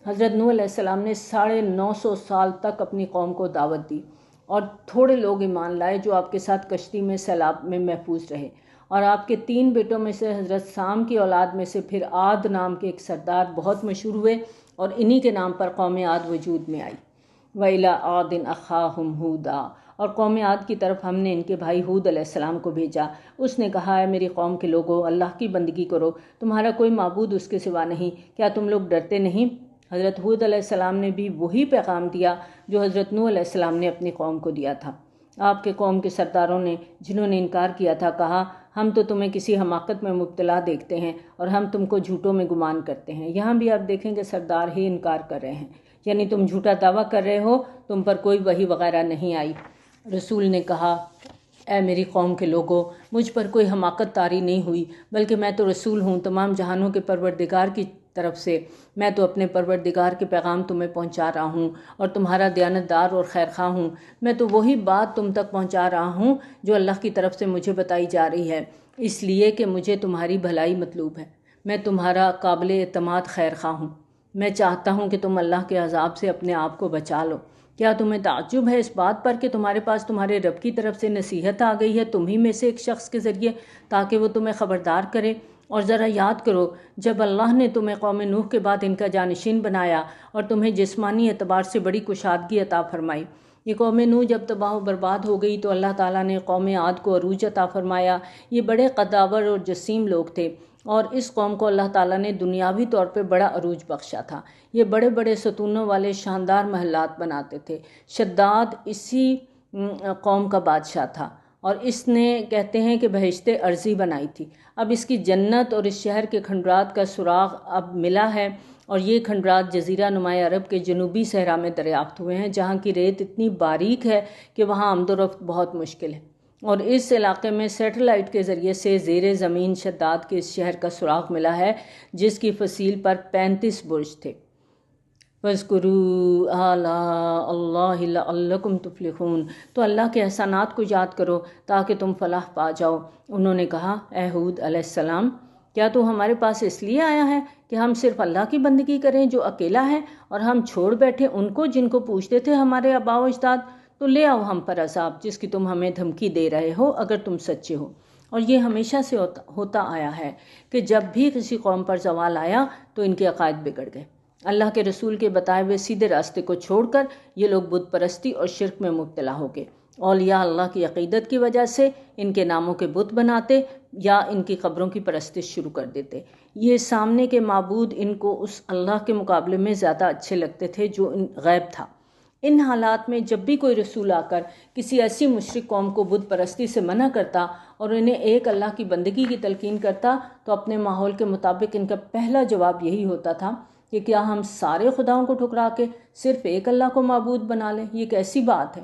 حضرت نوح علیہ السلام نے 950 سال تک اپنی قوم کو دعوت دی، اور تھوڑے لوگ ایمان لائے جو آپ کے ساتھ کشتی میں سیلاب میں محفوظ رہے، اور آپ کے 3 بیٹوں میں سے حضرت سام کی اولاد میں سے پھر عاد نام کے ایک سردار بہت مشہور ہوئے، اور انہی کے نام پر قوم عاد وجود میں آئی۔ وَإِلَىٰ عَادٍ أَخَاهُمْ هُودًا، اور قوم عاد کی طرف ہم نے ان کے بھائی ہود علیہ السلام کو بھیجا۔ اس نے کہا اے میری قوم کے لوگو، اللہ کی بندگی کرو، تمہارا کوئی معبود اس کے سوا نہیں، کیا تم لوگ ڈرتے نہیں؟ حضرت ہود علیہ السلام نے بھی وہی پیغام دیا جو حضرت نوح علیہ السلام نے اپنی قوم کو دیا تھا۔ آپ کے قوم کے سرداروں نے جنہوں نے انکار کیا تھا کہا ہم تو تمہیں کسی حماقت میں مبتلا دیکھتے ہیں اور ہم تم کو جھوٹوں میں گمان کرتے ہیں۔ یہاں بھی آپ دیکھیں کہ سردار ہی انکار کر رہے ہیں، یعنی تم جھوٹا دعویٰ کر رہے ہو، تم پر کوئی وحی وغیرہ نہیں آئی۔ رسول نے کہا، اے میری قوم کے لوگوں، مجھ پر کوئی حماقت طاری نہیں ہوئی، بلکہ میں تو رسول ہوں تمام جہانوں کے پروردگار کی طرف سے۔ میں تو اپنے پروردگار کے پیغام تمہیں پہنچا رہا ہوں اور تمہارا دیانتدار اور خیرخواہ ہوں۔ میں تو وہی بات تم تک پہنچا رہا ہوں جو اللہ کی طرف سے مجھے بتائی جا رہی ہے، اس لیے کہ مجھے تمہاری بھلائی مطلوب ہے۔ میں تمہارا قابل اعتماد خیرخواہ ہوں۔ میں چاہتا ہوں کہ تم اللہ کے عذاب سے اپنے آپ کو بچا لو۔ کیا تمہیں تعجب ہے اس بات پر کہ تمہارے پاس تمہارے رب کی طرف سے نصیحت آ گئی ہے تم ہی میں سے ایک شخص کے ذریعے، تاکہ وہ تمہیں خبردار کرے؟ اور ذرا یاد کرو جب اللہ نے تمہیں قوم نوح کے بعد ان کا جانشین بنایا اور تمہیں جسمانی اعتبار سے بڑی کشادگی عطا فرمائی۔ یہ قوم نوح جب تباہ و برباد ہو گئی تو اللہ تعالیٰ نے قوم عاد کو عروج عطا فرمایا۔ یہ بڑے قداور اور جسیم لوگ تھے اور اس قوم کو اللہ تعالیٰ نے دنیاوی طور پہ بڑا عروج بخشا تھا۔ یہ بڑے بڑے ستونوں والے شاندار محلات بناتے تھے۔ شداد اسی قوم کا بادشاہ تھا اور اس نے کہتے ہیں کہ بہشت ارضی بنائی تھی۔ اب اس کی جنت اور اس شہر کے کھنڈرات کا سراغ اب ملا ہے اور یہ کھنڈرات جزیرہ نمایاں عرب کے جنوبی صحرا میں دریافت ہوئے ہیں، جہاں کی ریت اتنی باریک ہے کہ وہاں آمد و رفت بہت مشکل ہے۔ اور اس علاقے میں سیٹلائٹ کے ذریعے سے زیر زمین شداد کے اس شہر کا سراغ ملا ہے جس کی فصیل پر 35 برج تھے۔ وَاذْكُرُوا آلَاءَ اللَّهِ لَعَلَّكُمْ تُفْلِحُونَ، تو اللہ کے احسانات کو یاد کرو تاکہ تم فلاح پا جاؤ۔ انہوں نے کہا، اے ہود علیہ السلام، کیا تو ہمارے پاس اس لیے آیا ہے کہ ہم صرف اللہ کی بندگی کریں جو اکیلا ہے، اور ہم چھوڑ بیٹھے ان کو جن کو پوچھتے تھے ہمارے آباء و اجداد؟ تو لے آؤ ہم پر عذاب جس کی تم ہمیں دھمکی دے رہے ہو اگر تم سچے ہو۔ اور یہ ہمیشہ سے ہوتا آیا ہے کہ جب بھی کسی قوم پر زوال آیا تو ان کے عقائد بگڑ گئے۔ اللہ کے رسول کے بتائے ہوئے سیدھے راستے کو چھوڑ کر یہ لوگ بت پرستی اور شرک میں مبتلا ہو گئے۔ اولیاء اللہ کی عقیدت کی وجہ سے ان کے ناموں کے بت بناتے یا ان کی قبروں کی پرستش شروع کر دیتے۔ یہ سامنے کے معبود ان کو اس اللہ کے مقابلے میں زیادہ اچھے لگتے تھے جو غیب تھا۔ ان حالات میں جب بھی کوئی رسول آ کر کسی ایسی مشرک قوم کو بت پرستی سے منع کرتا اور انہیں ایک اللہ کی بندگی کی تلقین کرتا تو اپنے ماحول کے مطابق ان کا پہلا جواب یہی ہوتا تھا کہ کیا ہم سارے خداؤں کو ٹھکرا کے صرف ایک اللہ کو معبود بنا لیں؟ یہ کیسی بات ہے؟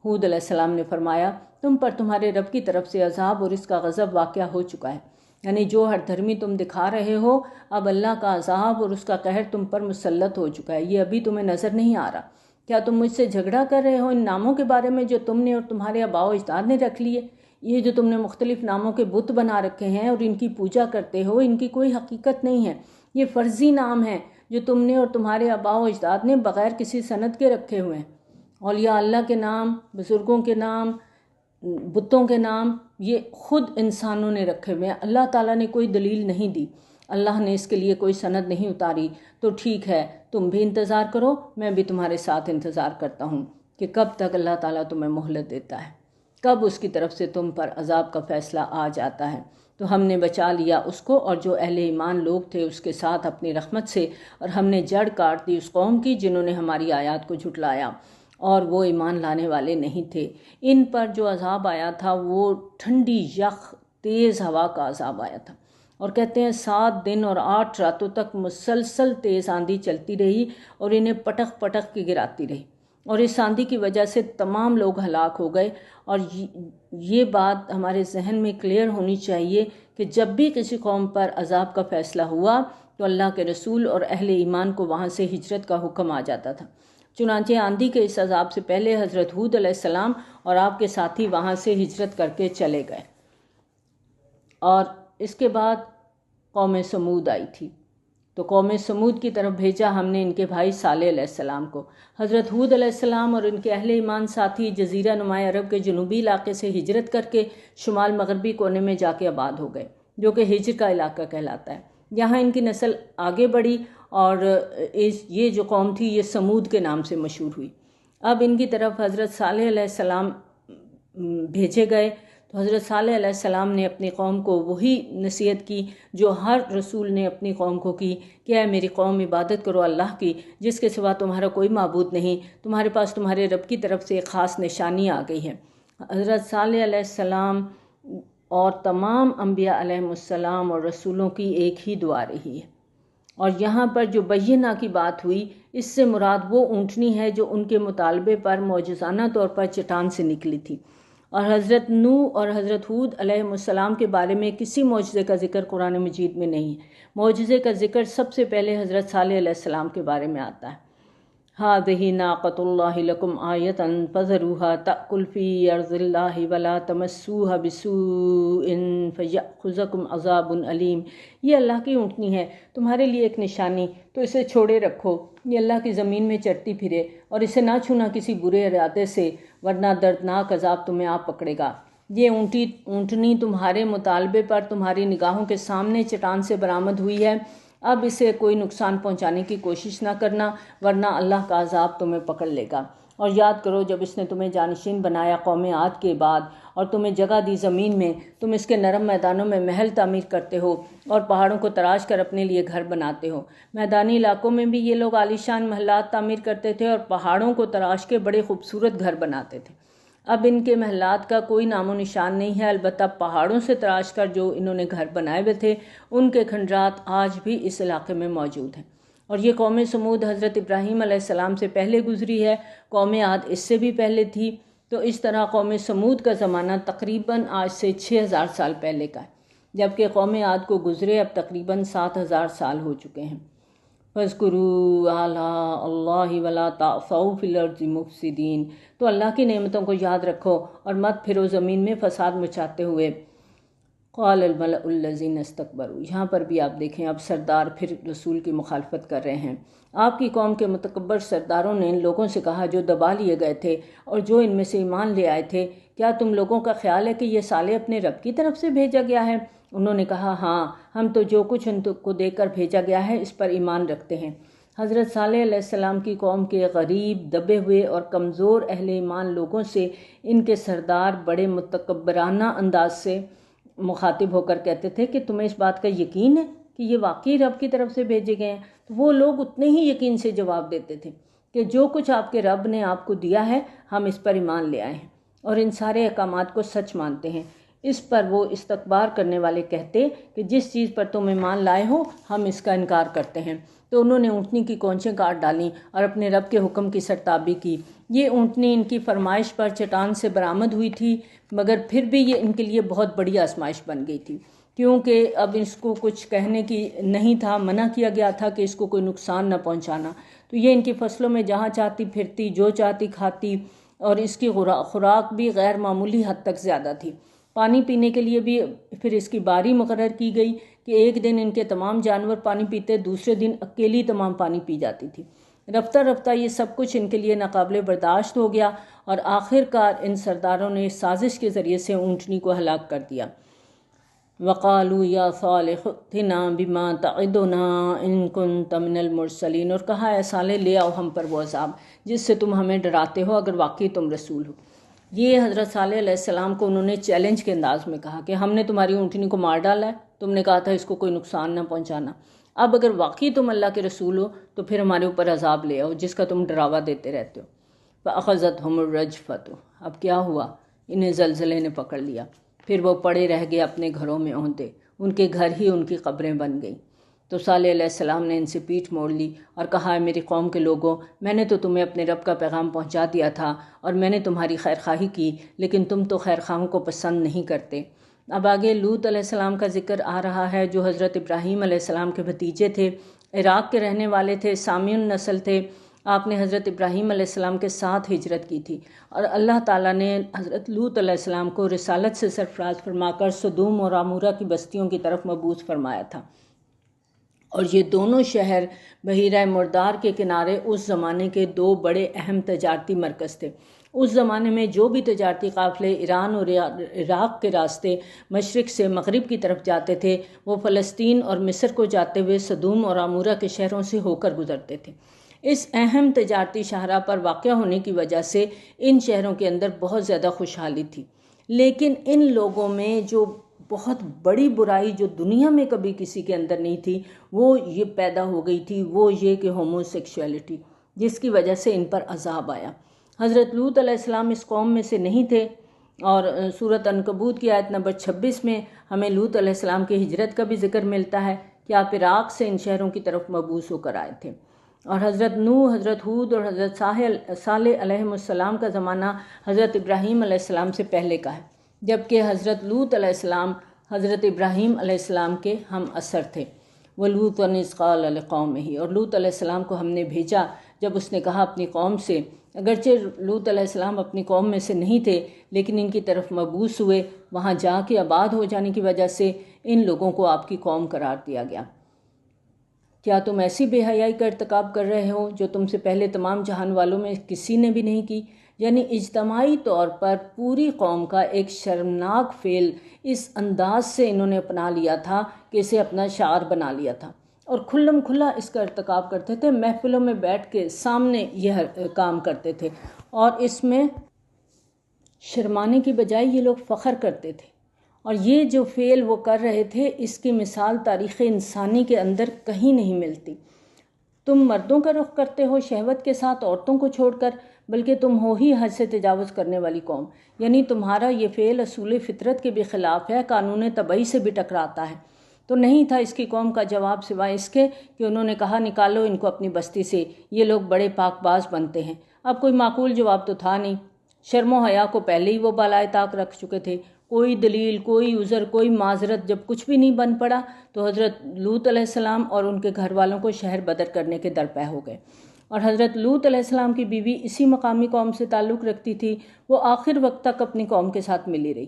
ہود علیہ السلام نے فرمایا، تم پر تمہارے رب کی طرف سے عذاب اور اس کا غضب واقع ہو چکا ہے، یعنی جو ہر دھرمی تم دکھا رہے ہو اب اللہ کا عذاب اور اس کا قہر تم پر مسلط ہو چکا ہے، یہ ابھی تمہیں نظر نہیں آ رہا۔ کیا تم مجھ سے جھگڑا کر رہے ہو ان ناموں کے بارے میں جو تم نے اور تمہارے آباء و اجداد نے رکھ لیے؟ یہ جو تم نے مختلف ناموں کے بت بنا رکھے ہیں اور ان کی پوجا کرتے ہو، ان کی کوئی حقیقت نہیں ہے، یہ فرضی نام ہیں جو تم نے اور تمہارے آباء و اجداد نے بغیر کسی سند کے رکھے ہوئے ہیں۔ اولیاء اللہ کے نام، بزرگوں کے نام، بتوں کے نام یہ خود انسانوں نے رکھے ہوئے ہیں، اللہ تعالیٰ نے کوئی دلیل نہیں دی، اللہ نے اس کے لیے کوئی سند نہیں اتاری۔ تو ٹھیک ہے، تم بھی انتظار کرو، میں بھی تمہارے ساتھ انتظار کرتا ہوں کہ کب تک اللہ تعالیٰ تمہیں مہلت دیتا ہے، کب اس کی طرف سے تم پر عذاب کا فیصلہ آ جاتا ہے۔ تو ہم نے بچا لیا اس کو اور جو اہل ایمان لوگ تھے اس کے ساتھ اپنی رحمت سے، اور ہم نے جڑ کاٹ دی اس قوم کی جنہوں نے ہماری آیات کو جھٹلایا اور وہ ایمان لانے والے نہیں تھے۔ ان پر جو عذاب آیا تھا وہ ٹھنڈی یخ تیز ہوا کا عذاب آیا تھا، اور کہتے ہیں 7 دن اور 8 راتوں تک مسلسل تیز آندھی چلتی رہی اور انہیں پٹک پٹک کے گراتی رہی، اور اس آندھی کی وجہ سے تمام لوگ ہلاک ہو گئے۔ اور یہ بات ہمارے ذہن میں کلیئر ہونی چاہیے کہ جب بھی کسی قوم پر عذاب کا فیصلہ ہوا تو اللہ کے رسول اور اہل ایمان کو وہاں سے ہجرت کا حکم آ جاتا تھا۔ چنانچہ آندھی کے اس عذاب سے پہلے حضرت ہود علیہ السلام اور آپ کے ساتھی وہاں سے ہجرت کر کے چلے گئے، اور اس کے بعد قوم سمود آئی تھی۔ تو قوم سمود کی طرف بھیجا ہم نے ان کے بھائی صالح علیہ السلام کو۔ حضرت ہود علیہ السلام اور ان کے اہل ایمان ساتھی جزیرہ نمایاں عرب کے جنوبی علاقے سے ہجرت کر کے شمال مغربی کونے میں جا کے آباد ہو گئے، جو کہ ہجر کا علاقہ کہلاتا ہے۔ یہاں ان کی نسل آگے بڑھی اور یہ جو قوم تھی یہ سمود کے نام سے مشہور ہوئی۔ اب ان کی طرف حضرت صالح علیہ السلام بھیجے گئے تو حضرت صالح علیہ السلام نے اپنی قوم کو وہی نصیحت کی جو ہر رسول نے اپنی قوم کو کی کہ اے میری قوم، عبادت کرو اللہ کی جس کے سوا تمہارا کوئی معبود نہیں، تمہارے پاس تمہارے رب کی طرف سے ایک خاص نشانی آ گئی ہے۔ حضرت صالح علیہ السلام اور تمام انبیاء علیہم السلام اور رسولوں کی ایک ہی دعا رہی ہے۔ اور یہاں پر جو بینہ کی بات ہوئی، اس سے مراد وہ اونٹنی ہے جو ان کے مطالبے پر معجزانہ طور پر چٹان سے نکلی تھی۔ اور حضرت نوح اور حضرت ہود علیہم السلام کے بارے میں کسی معجزے کا ذکر قرآن مجید میں نہیں ہے۔ معجزے کا ذکر سب سے پہلے حضرت صالح علیہ السلام کے بارے میں آتا ہے۔ هذه ناقۃ اللہ لکم آیۃ فذروها تأکل فی ارض اللہ ولا تمسوها بسوء فیأخذکم عذاب علیم۔ یہ اللہ کی اونٹنی ہے، تمہارے لیے ایک نشانی، تو اسے چھوڑے رکھو، یہ اللہ کی زمین میں چرتی پھرے، اور اسے نہ چھونا کسی برے ارادے سے، ورنہ دردناک عذاب تمہیں آ پکڑے گا۔ یہ اونٹنی تمہارے مطالبے پر تمہاری نگاہوں کے سامنے چٹان سے برآمد ہوئی ہے، اب اسے کوئی نقصان پہنچانے کی کوشش نہ کرنا، ورنہ اللہ کا عذاب تمہیں پکڑ لے گا۔ اور یاد کرو جب اس نے تمہیں جانشین بنایا قوم عاد کے بعد، اور تمہیں جگہ دی زمین میں، تم اس کے نرم میدانوں میں محل تعمیر کرتے ہو اور پہاڑوں کو تراش کر اپنے لیے گھر بناتے ہو۔ میدانی علاقوں میں بھی یہ لوگ عالیشان محلات تعمیر کرتے تھے اور پہاڑوں کو تراش کے بڑے خوبصورت گھر بناتے تھے۔ اب ان کے محلات کا کوئی نام و نشان نہیں ہے، البتہ پہاڑوں سے تراش کر جو انہوں نے گھر بنائے ہوئے تھے ان کے کھنڈرات آج بھی اس علاقے میں موجود ہیں۔ اور یہ قوم سمود حضرت ابراہیم علیہ السلام سے پہلے گزری ہے، قوم عاد اس سے بھی پہلے تھی، تو اس طرح قوم سمود کا زمانہ تقریباً آج سے 6000 سال پہلے کا ہے، جبکہ قوم عاد کو گزرے اب تقریباً 7000 سال ہو چکے ہیں۔ فَاذْكُرُوا آلَاءَ اللَّهِ وَلَا تَعْثَوْا فِي الْأَرْضِ مُفْسِدِينَ، تو اللہ کی نعمتوں کو یاد رکھو اور مت پھرو زمین میں فساد مچاتے ہوئے۔ قال الملأ الذین استکبروا، یہاں پر بھی آپ دیکھیں اب سردار پھر رسول کی مخالفت کر رہے ہیں۔ آپ کی قوم کے متکبر سرداروں نے ان لوگوں سے کہا جو دبا لیے گئے تھے اور جو ان میں سے ایمان لے آئے تھے، کیا تم لوگوں کا خیال ہے کہ یہ صالح اپنے رب کی طرف سے بھیجا گیا ہے؟ انہوں نے کہا ہاں، ہم تو جو کچھ ان کو دے کر بھیجا گیا ہے اس پر ایمان رکھتے ہیں۔ حضرت صالح علیہ السلام کی قوم کے غریب، دبے ہوئے اور کمزور اہل ایمان لوگوں سے ان کے سردار بڑے متکبرانہ انداز سے مخاطب ہو کر کہتے تھے کہ تمہیں اس بات کا یقین ہے کہ یہ واقعی رب کی طرف سے بھیجے گئے ہیں؟ تو وہ لوگ اتنے ہی یقین سے جواب دیتے تھے کہ جو کچھ آپ کے رب نے آپ کو دیا ہے ہم اس پر ایمان لے آئے ہیں اور ان سارے احکامات کو سچ مانتے ہیں۔ اس پر وہ استکبار کرنے والے کہتے کہ جس چیز پر تم ایمان لائے ہو ہم اس کا انکار کرتے ہیں۔ تو انہوں نے اونٹنی کی کونچیں کاٹ ڈالیں اور اپنے رب کے حکم کی سرتابی کی۔ یہ اونٹنی ان کی فرمائش پر چٹان سے برآمد ہوئی تھی، مگر پھر بھی یہ ان کے لیے بہت بڑی آزمائش بن گئی تھی، کیونکہ اب اس کو کچھ کہنے کی نہیں تھا، منع کیا گیا تھا کہ اس کو کوئی نقصان نہ پہنچانا۔ تو یہ ان کی فصلوں میں جہاں چاہتی پھرتی، جو چاہتی کھاتی، اور اس کی خوراک بھی غیر معمولی حد تک زیادہ تھی۔ پانی پینے کے لیے بھی پھر اس کی باری مقرر کی گئی کہ ایک دن ان کے تمام جانور پانی پیتے، دوسرے دن اکیلی تمام پانی پی جاتی تھی۔ رفتہ رفتہ یہ سب کچھ ان کے لیے ناقابل برداشت ہو گیا اور آخر کار ان سرداروں نے سازش کے ذریعے سے اونٹنی کو ہلاک کر دیا۔ وَقَالُوا يَا صَالِحُ ائْتِنَا بِمَا تَعِدُنَا إِن كُنتَ مِنَ الْمُرْسَلِينَ، اور کہا اے صالح لے آؤ ہم پر وہ عذاب جس سے تم ہمیں ڈراتے ہو اگر واقعی تم رسول ہو۔ یہ حضرت صالح علیہ السلام کو انہوں نے چیلنج کے انداز میں کہا کہ ہم نے تمہاری اونٹنی کو مار ڈالا ہے، تم نے کہا تھا اس کو کوئی نقصان نہ پہنچانا، اب اگر واقعی تم اللہ کے رسول ہو تو پھر ہمارے اوپر عذاب لے آؤ جس کا تم ڈراوا دیتے رہتے ہو۔ فَأَخَذَتْهُمُ الرَّجْفَةُ، اب کیا ہوا، انہیں زلزلے نے پکڑ لیا، پھر وہ پڑے رہ گئے اپنے گھروں میں اوندے، ان کے گھر ہی ان کی قبریں بن گئیں۔ تو صالح علیہ السلام نے ان سے پیٹھ موڑ لی اور کہا، میری قوم کے لوگوں، میں نے تو تمہیں اپنے رب کا پیغام پہنچا دیا تھا اور میں نے تمہاری خیرخواہی کی، لیکن تم تو خیرخواہوں کو پسند نہیں کرتے۔ اب آگے لوط علیہ السلام کا ذکر آ رہا ہے جو حضرت ابراہیم علیہ السلام کے بھتیجے تھے، عراق کے رہنے والے تھے، سامیون نسل تھے۔ آپ نے حضرت ابراہیم علیہ السلام کے ساتھ ہجرت کی تھی اور اللہ تعالیٰ نے حضرت لوط علیہ السلام کو رسالت سے سرفراز فرما کر سدوم اور عمورہ کی بستیوں کی طرف مبعوث فرمایا تھا، اور یہ دونوں شہر بحیرہ مردار کے کنارے اس زمانے کے دو بڑے اہم تجارتی مرکز تھے۔ اس زمانے میں جو بھی تجارتی قافلے ایران اور عراق کے راستے مشرق سے مغرب کی طرف جاتے تھے وہ فلسطین اور مصر کو جاتے ہوئے سدوم اور عمورہ کے شہروں سے ہو کر گزرتے تھے۔ اس اہم تجارتی شاہراہ پر واقع ہونے کی وجہ سے ان شہروں کے اندر بہت زیادہ خوشحالی تھی، لیکن ان لوگوں میں جو بہت بڑی برائی جو دنیا میں کبھی کسی کے اندر نہیں تھی وہ یہ پیدا ہو گئی تھی، وہ یہ کہ ہومو سیکشولیٹی، جس کی وجہ سے ان پر عذاب آیا۔ حضرت لوط علیہ السلام اس قوم میں سے نہیں تھے، اور سورۃ عنکبوت کی آیت نمبر 26 میں ہمیں لوط علیہ السلام کی ہجرت کا بھی ذکر ملتا ہے کہ آپ عراق سے ان شہروں کی طرف مبعوث ہو کر آئے تھے۔ اور حضرت نوح، حضرت ہود اور حضرت صالح علیہ السلام کا زمانہ حضرت ابراہیم علیہ السلام سے پہلے کا ہے، جبکہ حضرت لوط علیہ السلام حضرت ابراہیم علیہ السلام کے ہم عصر تھے۔ وَلُوطًا إِذْ قَالَ لِقَوْمِهِ، اور لوط علیہ السلام کو ہم نے بھیجا جب اس نے کہا اپنی قوم سے، اگرچہ لوط علیہ السلام اپنی قوم میں سے نہیں تھے لیکن ان کی طرف مبعوث ہوئے، وہاں جا کے آباد ہو جانے کی وجہ سے ان لوگوں کو آپ کی قوم قرار دیا گیا۔ کیا تم ایسی بے حیائی کا ارتکاب کر رہے ہو جو تم سے پہلے تمام جہان والوں میں کسی نے بھی نہیں کی؟ یعنی اجتماعی طور پر پوری قوم کا ایک شرمناک فعل اس انداز سے انہوں نے اپنا لیا تھا کہ اسے اپنا شعار بنا لیا تھا، اور کھلم کھلا اس کا ارتکاب کرتے تھے، محفلوں میں بیٹھ کے سامنے یہ کام کرتے تھے، اور اس میں شرمانے کی بجائے یہ لوگ فخر کرتے تھے۔ اور یہ جو فعل وہ کر رہے تھے اس کی مثال تاریخ انسانی کے اندر کہیں نہیں ملتی۔ تم مردوں کا رخ کرتے ہو شہوت کے ساتھ عورتوں کو چھوڑ کر، بلکہ تم ہو ہی حد سے تجاوز کرنے والی قوم۔ یعنی تمہارا یہ فعل اصول فطرت کے بھی خلاف ہے، قانون طبعی سے بھی ٹکراتا ہے۔ تو نہیں تھا اس کی قوم کا جواب سوائے اس کے کہ انہوں نے کہا نکالو ان کو اپنی بستی سے، یہ لوگ بڑے پاک باز بنتے ہیں۔ اب کوئی معقول جواب تو تھا نہیں، شرم و حیا کو پہلے ہی وہ بالائے طاق رکھ چکے تھے۔ کوئی دلیل، کوئی عذر، کوئی معذرت جب کچھ بھی نہیں بن پڑا تو حضرت لوط علیہ السلام اور ان کے گھر والوں کو شہر بدر کرنے کے درپے ہو گئے۔ اور حضرت لوط علیہ السلام کی بیوی اسی مقامی قوم سے تعلق رکھتی تھی، وہ آخر وقت تک اپنی قوم کے ساتھ ملی رہی۔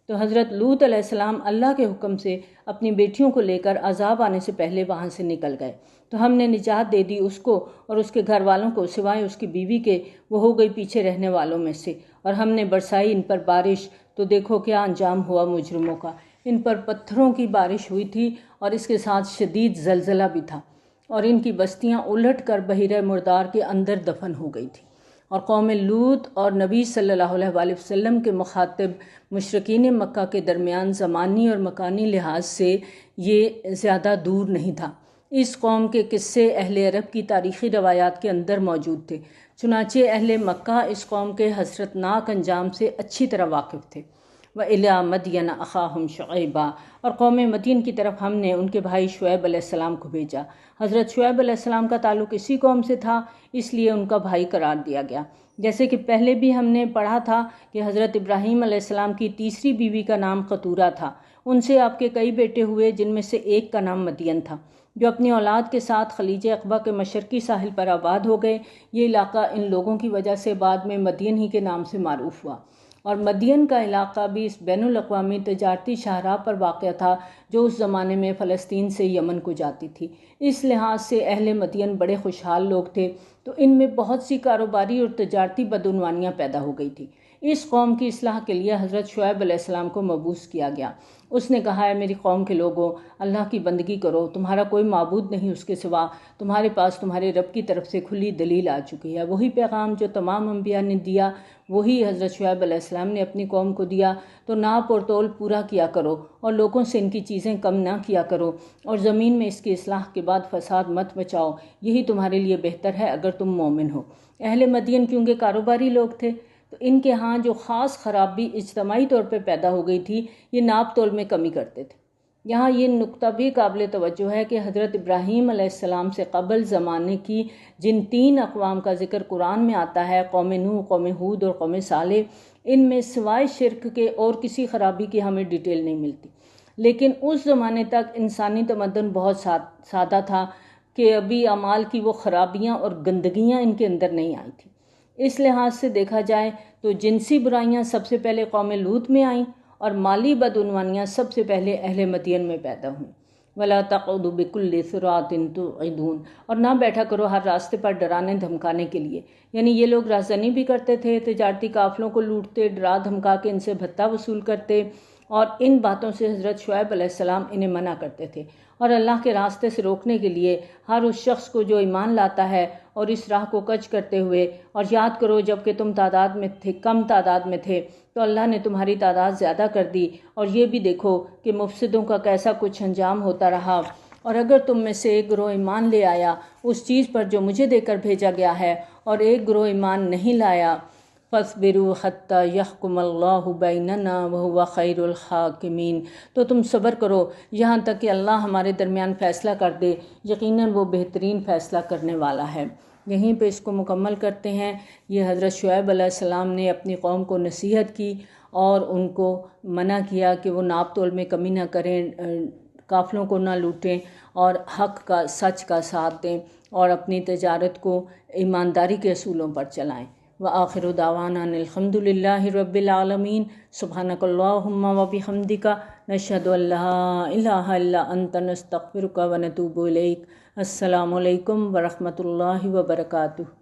تو حضرت لوط علیہ السلام اللہ کے حکم سے اپنی بیٹیوں کو لے کر عذاب آنے سے پہلے وہاں سے نکل گئے، تو ہم نے نجات دے دی اس کو اور اس کے گھر والوں کو، سوائے اس کی بیوی کے، وہ ہو گئی پیچھے رہنے والوں میں سے، اور ہم نے برسائی ان پر بارش، تو دیکھو کیا انجام ہوا مجرموں کا۔ ان پر پتھروں کی بارش ہوئی تھی اور اس کے ساتھ شدید زلزلہ بھی تھا، اور ان کی بستیاں الٹ کر بحیرہ مردار کے اندر دفن ہو گئی تھی۔ اور قوم لوط اور نبی صلی اللہ علیہ وآلہ وسلم کے مخاطب مشرکین مکہ کے درمیان زمانی اور مکانی لحاظ سے یہ زیادہ دور نہیں تھا۔ اس قوم کے قصے اہل عرب کی تاریخی روایات کے اندر موجود تھے، چنانچہ اہل مکہ اس قوم کے حسرتناک انجام سے اچھی طرح واقف تھے۔ وَإِلَىٰ مَدْيَنَ أَخَاهُمْ شُعَيْبًا، اور قوم مدین کی طرف ہم نے ان کے بھائی شعیب علیہ السلام کو بھیجا۔ حضرت شعیب علیہ السلام کا تعلق اسی قوم سے تھا، اس لیے ان کا بھائی قرار دیا گیا۔ جیسے کہ پہلے بھی ہم نے پڑھا تھا کہ حضرت ابراہیم علیہ السلام کی تیسری بیوی کا نام قطورہ تھا، ان سے آپ کے کئی بیٹے ہوئے جن میں سے ایک کا نام مدین تھا، جو اپنی اولاد کے ساتھ خلیج عقبہ کے مشرقی ساحل پر آباد ہو گئے۔ یہ علاقہ ان لوگوں کی وجہ سے بعد میں مدین ہی کے نام سے معروف ہوا، اور مدین کا علاقہ بھی اس بین الاقوامی تجارتی شاہراہ پر واقع تھا جو اس زمانے میں فلسطین سے یمن کو جاتی تھی۔ اس لحاظ سے اہل مدین بڑے خوشحال لوگ تھے، تو ان میں بہت سی کاروباری اور تجارتی بدعنوانیاں پیدا ہو گئی تھی۔ اس قوم کی اصلاح کے لیے حضرت شعیب علیہ السلام کو مبعوث کیا گیا۔ اس نے کہا ہے میری قوم کے لوگوں، اللہ کی بندگی کرو، تمہارا کوئی معبود نہیں اس کے سوا، تمہارے پاس تمہارے رب کی طرف سے کھلی دلیل آ چکی ہے۔ وہی پیغام جو تمام انبیاء نے دیا وہی حضرت شعیب علیہ السلام نے اپنی قوم کو دیا، تو ناپ اور تول پورا کیا کرو اور لوگوں سے ان کی چیزیں کم نہ کیا کرو، اور زمین میں اس کی اصلاح کے بعد فساد مت مچاؤ، یہی تمہارے لیے بہتر ہے اگر تم مومن ہو۔ اہل مدین کیونکہ کاروباری لوگ تھے تو ان کے ہاں جو خاص خرابی اجتماعی طور پہ پیدا ہو گئی تھی، یہ ناپ تول میں کمی کرتے تھے۔ یہاں یہ نقطہ بھی قابل توجہ ہے کہ حضرت ابراہیم علیہ السلام سے قبل زمانے کی جن 3 اقوام کا ذکر قرآن میں آتا ہے، قوم نوح، قوم ہود اور قوم صالح، ان میں سوائے شرک کے اور کسی خرابی کی ہمیں ڈیٹیل نہیں ملتی۔ لیکن اس زمانے تک انسانی تمدن بہت سادہ تھا کہ ابھی اعمال کی وہ خرابیاں اور گندگیاں ان کے اندر نہیں آئی تھیں۔ اس لحاظ سے دیکھا جائے تو جنسی برائیاں سب سے پہلے قوم لوط میں آئیں اور مالی بدعنوانیاں سب سے پہلے اہل مدین میں پیدا ہوئیں۔ وَلَا تَقْعُدُوا بِكُلِّ صِرَاطٍ تُوعِدُونَ، اور نہ بیٹھا کرو ہر راستے پر ڈرانے دھمکانے کے لیے۔ یعنی یہ لوگ رہزنی بھی کرتے تھے، تجارتی قافلوں کو لوٹتے، ڈرا دھمکا کے ان سے بھتہ وصول کرتے، اور ان باتوں سے حضرت شعیب علیہ السلام انہیں منع کرتے تھے، اور اللہ کے راستے سے روکنے کے لیے ہر اس شخص کو جو ایمان لاتا ہے اور اس راہ کو کج کرتے ہوئے، اور یاد کرو جب کہ تم تعداد میں تھے، کم تعداد میں تھے تو اللہ نے تمہاری تعداد زیادہ کر دی، اور یہ بھی دیکھو کہ مفسدوں کا کیسا کچھ انجام ہوتا رہا، اور اگر تم میں سے ایک گروہ ایمان لے آیا اس چیز پر جو مجھے دے کر بھیجا گیا ہے اور ایک گروہ ایمان نہیں لایا فاصبروا حتی یحکم اللہ بیننا وہو خیر الحاکمین، تو تم صبر کرو یہاں تک کہ اللہ ہمارے درمیان فیصلہ کر دے، یقیناً وہ بہترین فیصلہ کرنے والا ہے۔ یہیں پہ اس کو مکمل کرتے ہیں۔ یہ حضرت شعیب علیہ السلام نے اپنی قوم کو نصیحت کی اور ان کو منع کیا کہ وہ ناپ تول میں کمی نہ کریں، قافلوں کو نہ لوٹیں اور حق کا سچ کا ساتھ دیں اور اپنی تجارت کو ایمانداری کے اصولوں پر چلائیں۔ وآخر دعوانا ان الحمد للہ رب العالمین۔ سبحانک اللہم وبحمدک، نشہد ان لا الہ الا انت، نستغفرک ونتوب الیک۔ السلام علیکم ورحمۃ اللہ وبرکاتہ۔